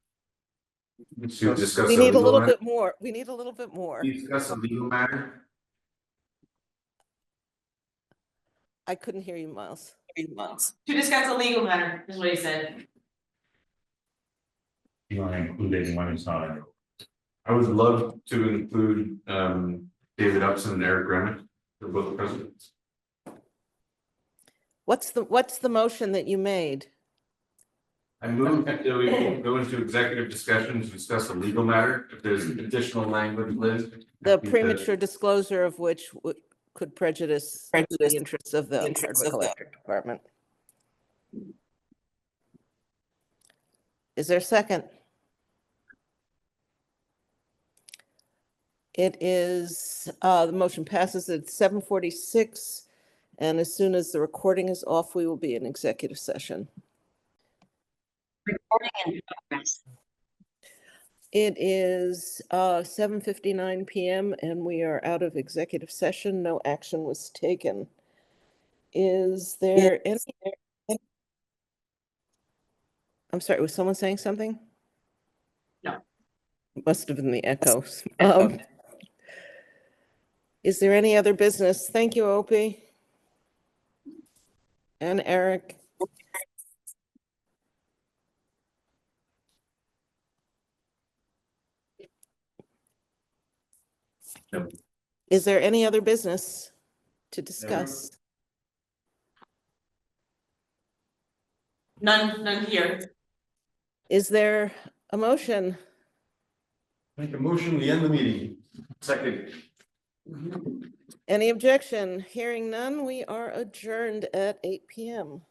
To discuss.
We need a little bit more. We need a little bit more.
Discuss a legal matter.
I couldn't hear you, Miles.
To discuss a legal matter, is what he said.
You want to include anyone who's not on your.
I would love to include David Upson and Eric Remick, they're both presidents.
What's the motion that you made?
I move that we go into executive discussion to discuss a legal matter. If there's additional language, Liz.
The
happy to-
premature disclosure of which could prejudice the interests of the Hardwick Electric Department. Is there a second? It is, the motion passes at 7:46, and as soon as the recording is off, we will be in executive session.
Recording in progress.
It is 7:59 PM and we are out of executive session. No action was taken. Is there any? I'm sorry, was someone saying something?
No.
It must have been the echoes. Is there any other business? Thank you, Opie. And Eric.
No.
Is there any other business to discuss?
None here.
Is there a motion?
Make a motion, we end the meeting.
Second.
Any objection? Hearing none, we are adjourned at 8 PM.